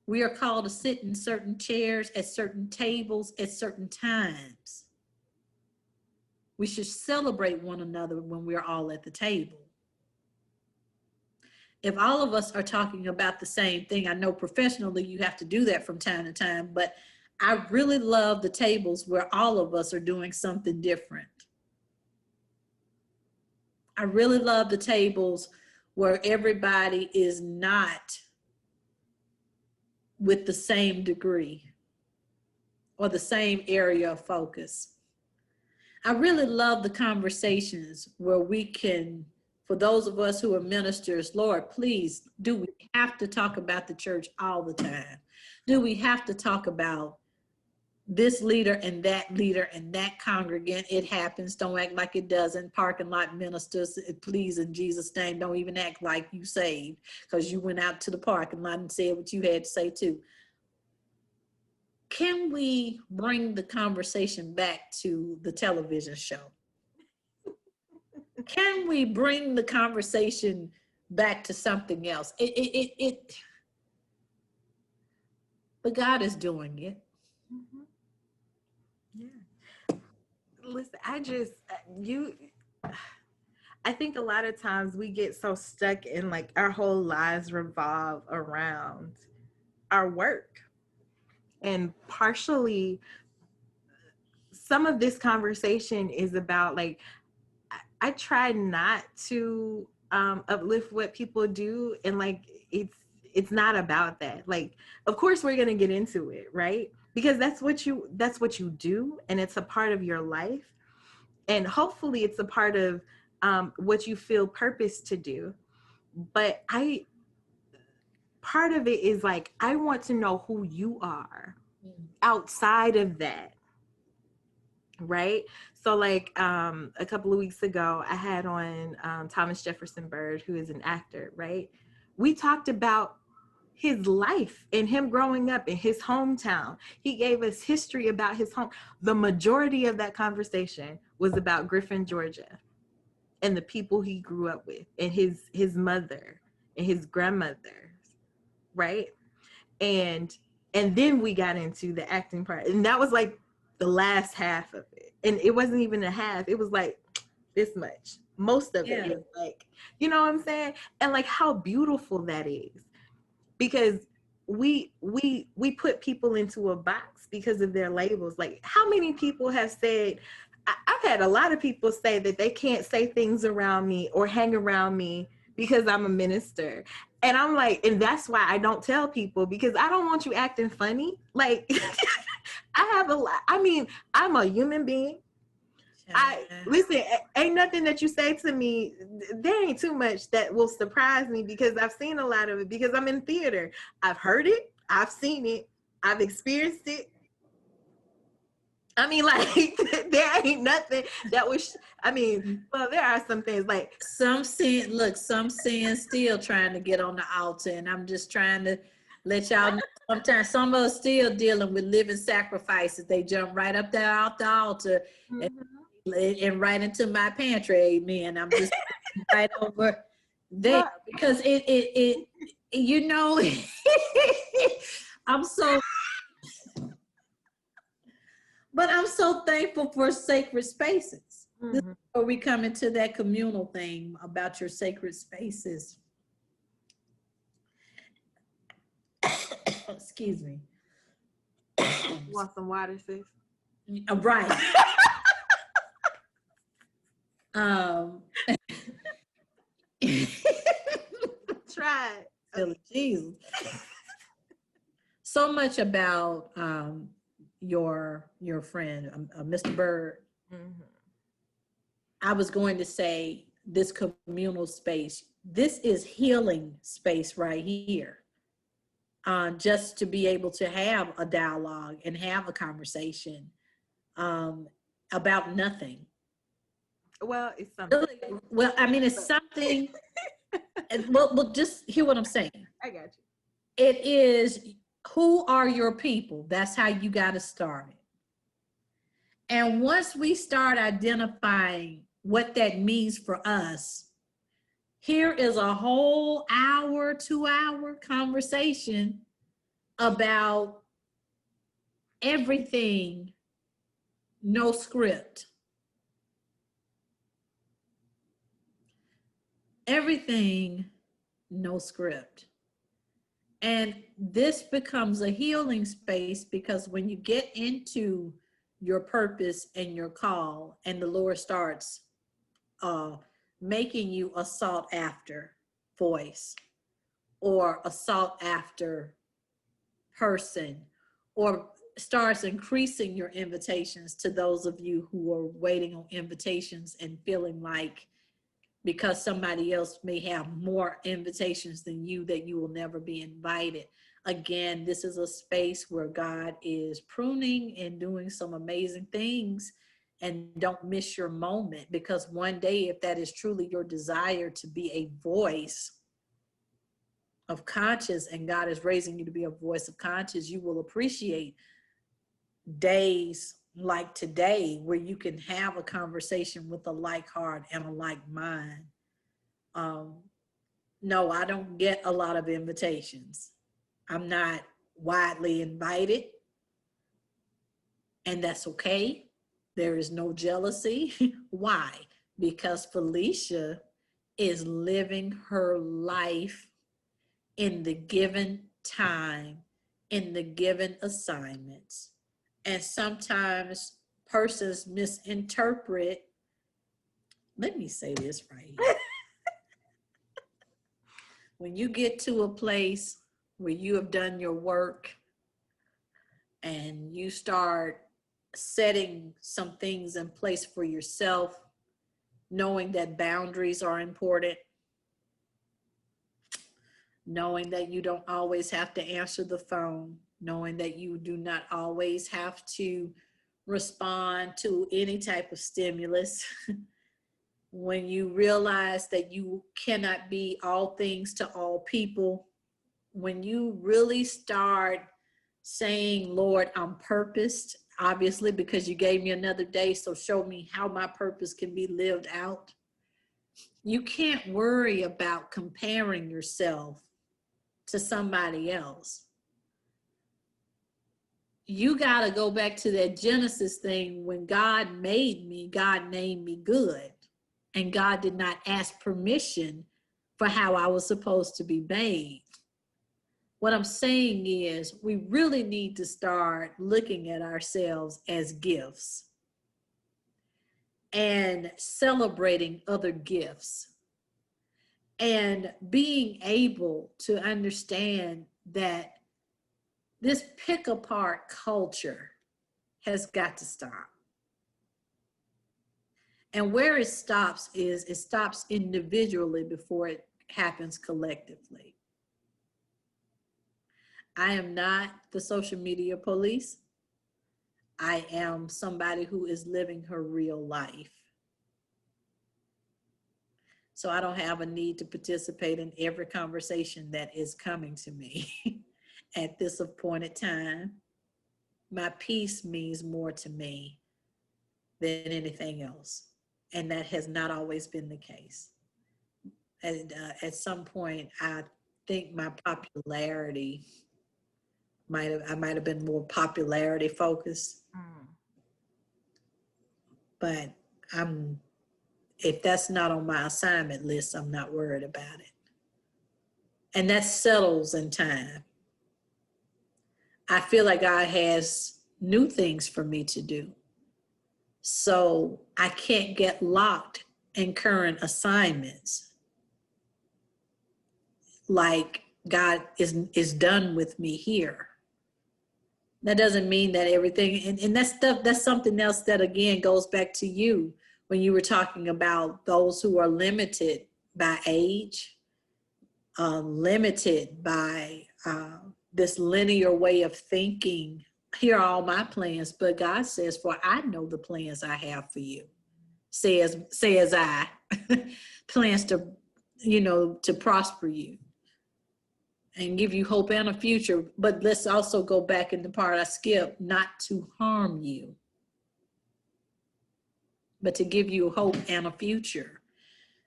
We are called to sit in certain chairs at certain tables at certain times. We should celebrate one another when we're all at the table. If all of us are talking about the same thing, I know professionally you have to do that from time to time, but I really love the tables where all of us are doing something different. I really love the tables where everybody is not with the same degree or the same area of focus. I really love the conversations where we can, for those of us who are ministers, Lord, please, do we have to talk about the church all the time? Do we have to talk about this leader and that congregant? It happens. Don't act like it doesn't. Parking lot ministers, please, in Jesus' name, don't even act like you saved because you went out to the parking lot and said what you had to say too. Can we bring the conversation back to the television show? Can we bring the conversation back to something else? But God is doing it. Mm-hmm. Yeah. Listen, I think a lot of times we get so stuck in like our whole lives revolve around our work. And partially, some of this conversation is about like, I try not to uplift what people do, and like it's not about that. Like, of course we're gonna get into it, right? Because that's what you do, and it's a part of your life, and hopefully it's a part of what you feel purpose to do. But part of it is like, I want to know who you are outside of that, right? So like a couple of weeks ago I had on Thomas Jefferson Bird, who is an actor, right? We talked about his life and him growing up in his hometown. He gave us history about his home. The majority of that conversation was about Griffin, Georgia, and the people he grew up with, and his mother and his grandmother, right? and and then we got into the acting part, and that was like the last half of it, and it wasn't even a half, it was like this much. Most of it was like, you know what I'm saying? And like how beautiful that is, because we put people into a box because of their labels. Like, how many people have said, I've had a lot of people say that they can't say things around me or hang around me because I'm a minister. And I'm like, and that's why I don't tell people, because I don't want you acting funny. Like, I have a lot. I mean, I'm a human being. Listen, ain't nothing that you say to me, there ain't too much that will surprise me, because I've seen a lot of it, because I'm in theater. I've heard it, I've seen it, I've experienced it. I mean, like, there ain't nothing that was, I mean, well, there are some things like. Some sin still trying to get on the altar, and I'm just trying to Let y'all know sometimes some of us still dealing with living sacrifices. They jump right up there out the altar and, Mhm. and right into my pantry. Amen. I'm just right over there Well, because it you know, I'm so, but I'm so thankful for sacred spaces. This is mhm. where we come into that communal thing about your sacred spaces. Excuse me. Want some water, sis? Right. Um, Try it. silly Jesus. So much about your friend, Mr. Bird. Mhm. I was going to say this communal space. This is healing space right here. Just to be able to have a dialogue and have a conversation um, about nothing. Well, it's something. Really, well, I mean, it's But something. Well, just hear what I'm saying. I got you. It is who are your people? That's how you got to start it. And once we start identifying what that means for us, here is a whole hour, 2 hour conversation about everything, no script. Everything, no script. And this becomes a healing space because when you get into your purpose and your call, and the Lord starts uh, making you a sought after voice or a sought after person, or starts increasing your invitations to those of you who are waiting on invitations and feeling like because somebody else may have more invitations than you that you will never be invited. Again, this is a space where God is pruning and doing some amazing things. And don't miss your moment, because one day, if that is truly your desire to be a voice of conscience and God is raising you to be a voice of conscience, you will appreciate days like today where you can have a conversation with a like heart and a like mind. Um, no, I don't get a lot of invitations. I'm not widely invited, and that's okay. There is no jealousy. Why? Because Felisha is living her life in the given time, in the given assignments. And sometimes persons misinterpret. Let me say this right here. When you get to a place where you have done your work and you start setting some things in place for yourself, knowing that boundaries are important, knowing that you don't always have to answer the phone, knowing that you do not always have to respond to any type of stimulus. When you realize that you cannot be all things to all people, when you really start saying, Lord, I'm purposed, obviously, because you gave me another day, so show me how my purpose can be lived out. You can't worry about comparing yourself to somebody else. You got to go back to that Genesis thing. When God made me, God named me good. And God did not ask permission for how I was supposed to be made. What I'm saying is, we really need to start looking at ourselves as gifts and celebrating other gifts and being able to understand that this pick apart culture has got to stop. And where it stops is it stops individually before it happens collectively. I am not the social media police. I am somebody who is living her real life. So I don't have a need to participate in every conversation that is coming to me. at this appointed time, my peace means more to me than anything else. And that has not always been the case. And at some point, I think my popularity I might have been more popularity focused, Mm. but I'm if that's not on my assignment list, I'm not worried about it. And that settles in time. I feel like God has new things for me to do. So I can't get locked in current assignments. Like God is done with me here. That doesn't mean that everything, and that stuff, that's something else that again goes back to you when you were talking about those who are limited by age, limited by this linear way of thinking. Here are all my plans, but God says, for I know the plans I have for you, says I, plans to, to prosper you and give you hope and a future. But let's also go back in the part I skipped, not to harm you, but to give you hope and a future.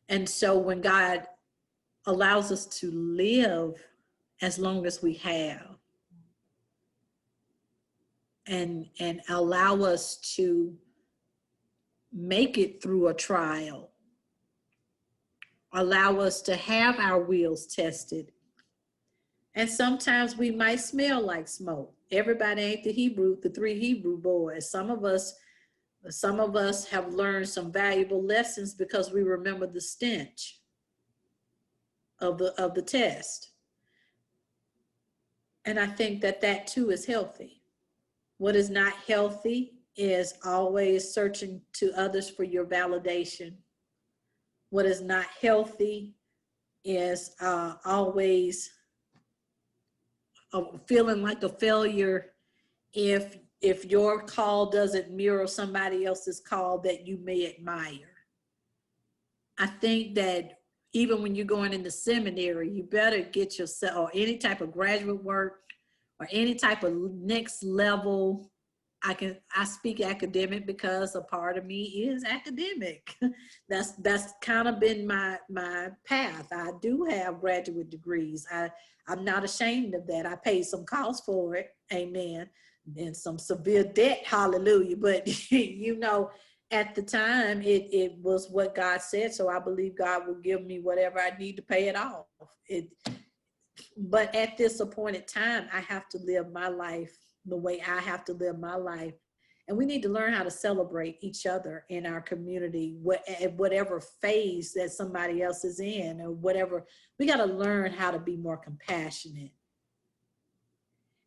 And so when God allows us to live as long as we have, and allow us to make it through a trial, allow us to have our wheels tested. And sometimes we might smell like smoke. Everybody ain't the 3 Hebrew boys. Some of us have learned some valuable lessons because we remember the stench of the test. And I think that too is healthy. What is not healthy is always searching to others for your validation. What is not healthy is always feeling like a failure if your call doesn't mirror somebody else's call that you may admire. I think that even when you're going into seminary, you better get yourself, or any type of graduate work, or any type of next level. I speak academic because a part of me is academic. That's kind of been my path. I do have graduate degrees. I'm not ashamed of that. I paid some cost for it, amen, and some severe debt, hallelujah. But at the time, it was what God said, so I believe God will give me whatever I need to pay it off. But at this appointed time, I have to live my life the way I have to live my life. And we need to learn how to celebrate each other in our community, whatever phase that somebody else is in, or whatever. We got to learn how to be more compassionate.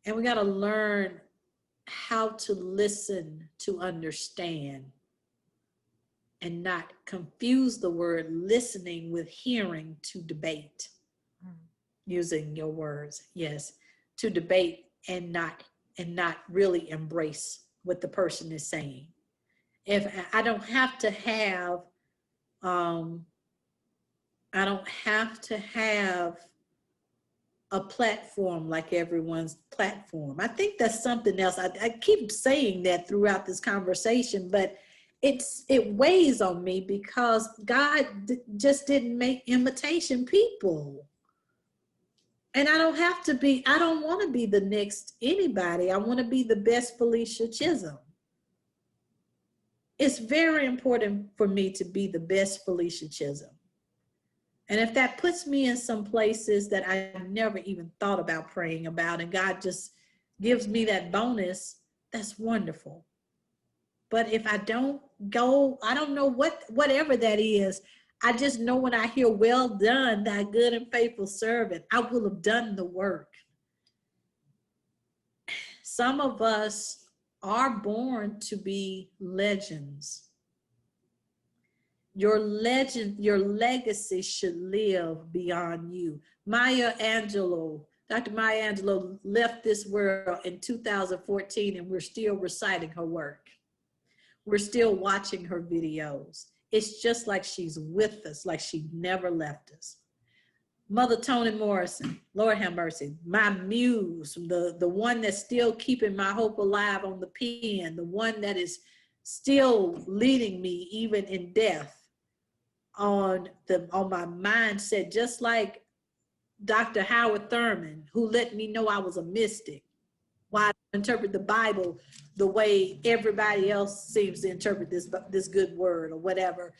And we got to learn how to listen to understand, and not confuse the word listening with hearing to debate. Using your words, yes, to debate and not really embrace what the person is saying. If I don't have to have a platform like everyone's platform. I think that's something else. I keep saying that throughout this conversation, but it weighs on me because God just didn't make imitation people. And I don't want to be the next anybody. I want to be the best Felisha Chism. It's very important for me to be the best Felisha Chism. And if that puts me in some places that I never even thought about praying about, and God just gives me that bonus, that's wonderful. But if I don't go, I don't know whatever that is. I just know when I hear, well done, thy good and faithful servant, I will have done the work. Some of us are born to be legends. Your legacy should live beyond you. Dr. Maya Angelou left this world in 2014, and we're still reciting her work. We're still watching her videos. It's just like she's with us, like she never left us. Mother Toni Morrison, Lord have mercy, my muse, the one that's still keeping my hope alive on the pen, the one that is still leading me even in death on my mindset, just like Dr. Howard Thurman, who let me know I was a mystic. Why I interpret the Bible the way everybody else seems to interpret this good word or whatever.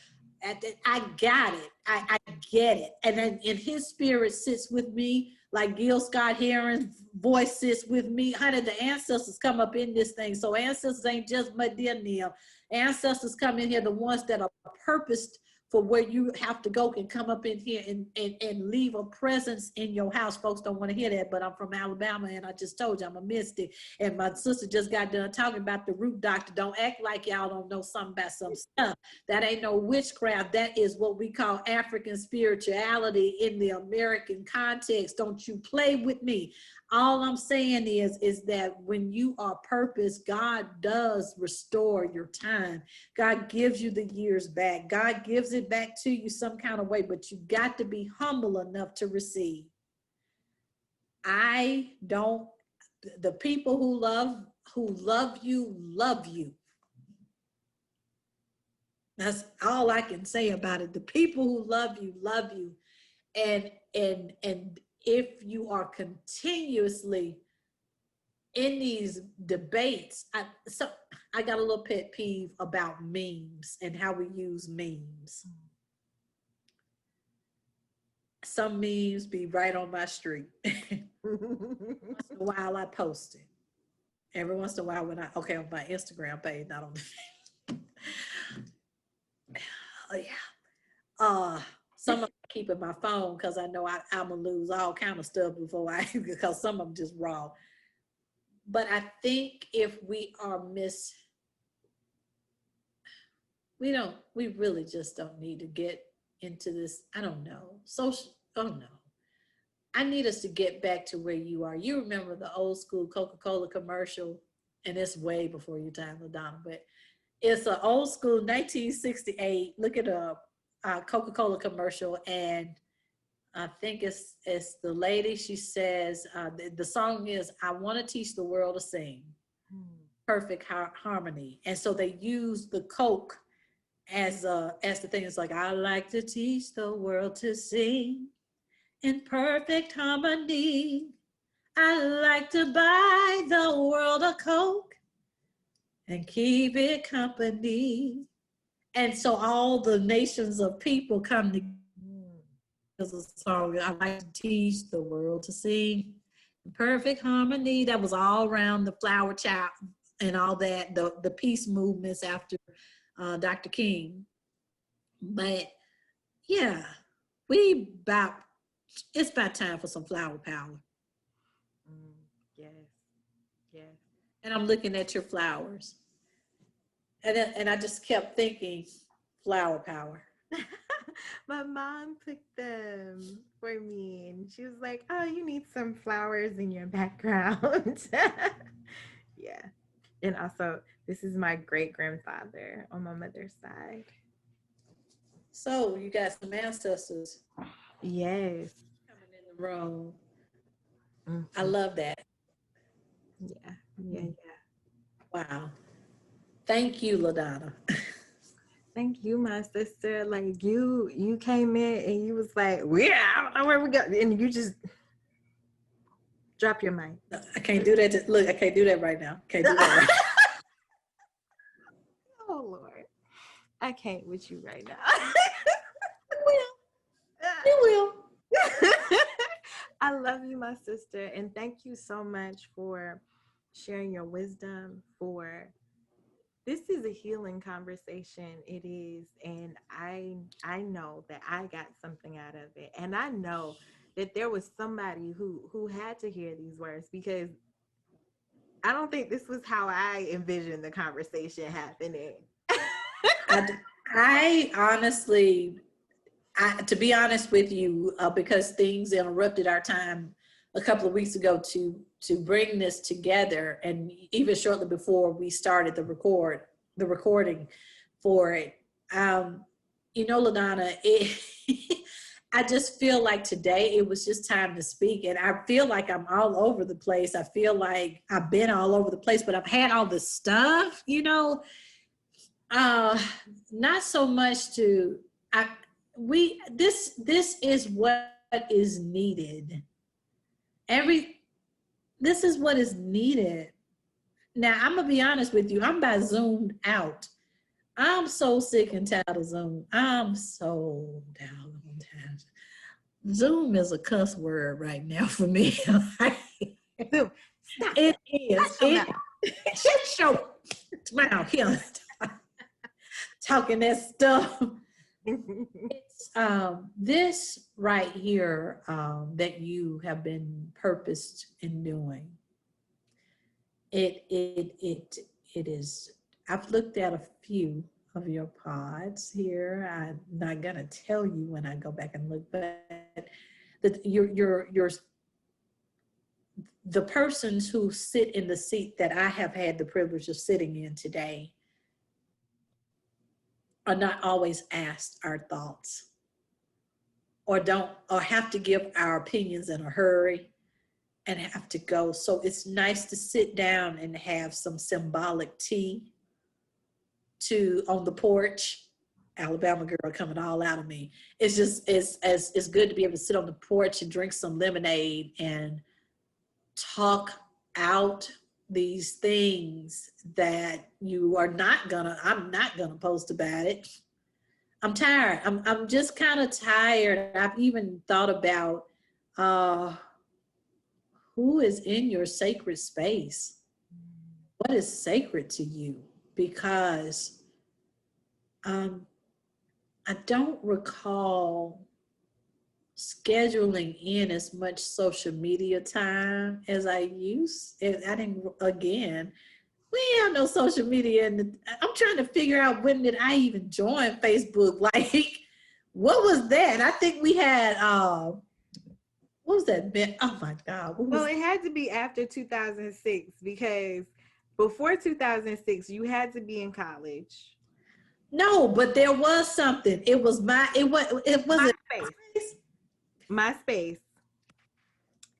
I got it. I get it. And then in his spirit sits with me, like Gil Scott Heron's voice sits with me. Honey, the ancestors come up in this thing. So ancestors ain't just my dear Neil. Ancestors come in here, the ones that are purposed for where you have to go, can come up in here and leave a presence in your house. Folks don't want to hear that, but I'm from Alabama, and I just told you I'm a mystic. And my sister just got done talking about the root doctor. Don't act like y'all don't know something about some stuff. That ain't no witchcraft. That is what we call African spirituality in the American context. Don't you play with me. All I'm saying is that when you are purpose, God does restore your time. God gives you the years back. God gives it back to you some kind of way, but you got to be humble enough to receive. The people who love you, love you. That's all I can say about it. The people who love you, love you. And if you are continuously in these debates, I got a little pet peeve about memes and how we use memes. Some memes be right on my street. Once in a while I post it. Every once in a while on my Instagram page, not on the oh yeah. Some of them I keep in my phone because I know I'm gonna lose all kind of stuff because some of them just raw. But I think if we are we really just don't need to get into this. I don't know. I need us to get back to where you are. You remember the old school Coca-Cola commercial, and it's way before your time, LaDonna, but it's an old school 1968, look it up, Coca-Cola commercial, and I think it's the lady, she says, the song is, I want to teach the world to sing. Perfect harmony. And so they use the Coke as the thing. It's like, I like to teach the world to sing in perfect harmony. I like to buy the world a Coke and keep it company. And so all the nations of people come together. As a song, I like to teach the world to sing in perfect harmony. That was all around the Flower Child and all that, the peace movements after Dr. King. But yeah, it's about time for some flower power. Yes, yes. And I'm looking at your flowers, and I just kept thinking, flower power. My mom picked them for me, and she was like, "Oh, you need some flowers in your background." Yeah. And also, this is my great grandfather on my mother's side. So you got some ancestors. Yes. Coming in the room. Mm-hmm. I love that. Yeah. Yeah. Yeah. Wow. Thank you, LaDonna. Thank you, my sister. Like you came in and you was like, "Yeah, I don't know where we go," and you just drop your mic. No, I can't do that. Look, I can't do that right now. Can't do that right. Oh Lord, I can't with you right now. You will. I love you, my sister, and thank you so much for sharing your wisdom. This is a healing conversation. It is, and I know that I got something out of it, and I know that there was somebody who had to hear these words, because I don't think this was how I envisioned the conversation happening. I honestly, to be honest with you, because things interrupted our time a couple of weeks ago to bring this together, and even shortly before we started the recording for it, LaDonna, I just feel like today it was just time to speak. And I feel like I'm all over the place. I feel like I've been all over the place, but I've had all this stuff, not so much to, this is what is needed. This is what is needed. Now, I'm going to be honest with you. I'm about zoomed out. I'm so sick and tired of Zoom. I'm so down on tired. Zoom is a cuss word right now for me. Zoom. Stop It it. is. Shut your mouth here. Talking that stuff. It's this right here that you have been purposed in doing. It is. I've looked at a few of your pods here. I'm not gonna tell you when I go back and look, but that the persons who sit in the seat that I have had the privilege of sitting in today are not always asked our thoughts or have to give our opinions in a hurry and have to go. So it's nice to sit down and have some symbolic tea on the porch. Alabama girl coming all out of me. It's good to be able to sit on the porch and drink some lemonade and talk out these things that I'm not gonna post about it. I'm tired. I'm just kind of tired. I've even thought about who is in your sacred space. What is sacred to you? Because I don't recall scheduling in as much social media time as I used. I didn't, again, we have no social media. I'm trying to figure out, when did I even join Facebook? Like, what was that? I think we had, what was that? Oh my God. Well, it had to be after 2006, because before 2006, you had to be in college. No, but there was something. It was MySpace. MySpace.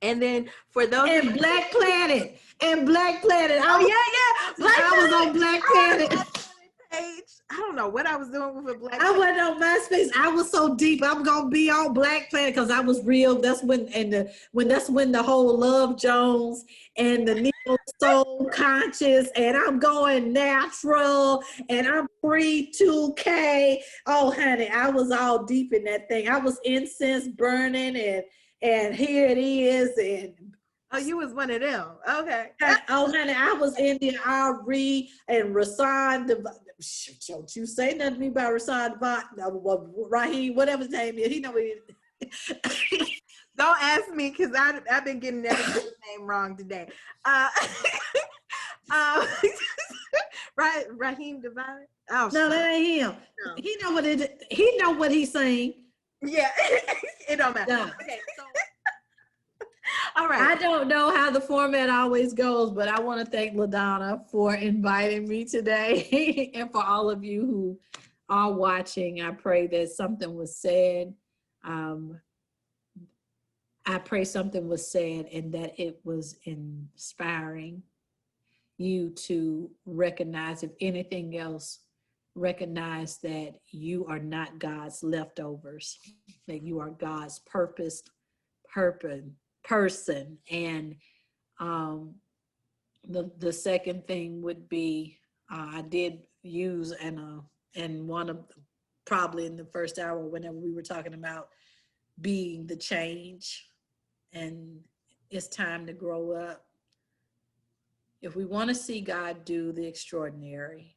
And then for those and Black Planet. And Black Planet. I was on Black Planet. Page. I don't know what I was doing with a Black Planet. I wasn't on MySpace. I was so deep. I'm gonna be on Black Planet because I was real. That's when the whole Love Jones and the Neo Soul Conscious, and I'm going natural and I'm free 2K. Oh honey, I was all deep in that thing. I was incense burning and here it is. And oh, you was one of them. Okay. Oh honey, I was in the Ari and Rasan. Don't you say nothing to me about Rasan Raheem, whatever his name is. He know what it is. Don't ask me, because I've been getting everybody's name wrong today. Right, Raheem Devine. Oh, no, that ain't him. No. He know what it is. He know what he's saying. Yeah, it don't matter. No. Okay, so all right. I don't know how the format always goes, but I want to thank LaDonna for inviting me today. And for all of you who are watching, I pray that something was said. I pray something was said and that it was inspiring you to recognize, if anything else, recognize that you are not God's leftovers, that you are God's purposed person. And the second thing would be, I did use and one of probably in the first hour whenever we were talking about being the change, and it's time to grow up. If we want to see God do the extraordinary,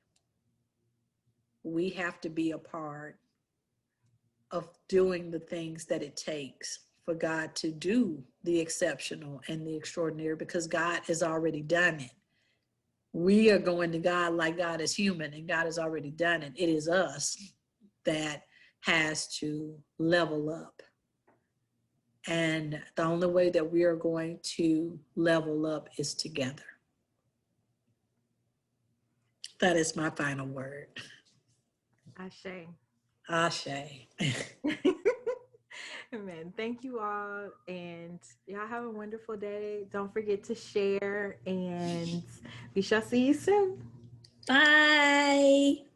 we have to be a part of doing the things that it takes for God to do the exceptional and the extraordinary, because God has already done it. We are going to God like God is human, and God has already done it. It is us that has to level up. And the only way that we are going to level up is together. That is my final word. Ashe. Ashe. Amen. Thank you all. And y'all have a wonderful day. Don't forget to share. And we shall see you soon. Bye.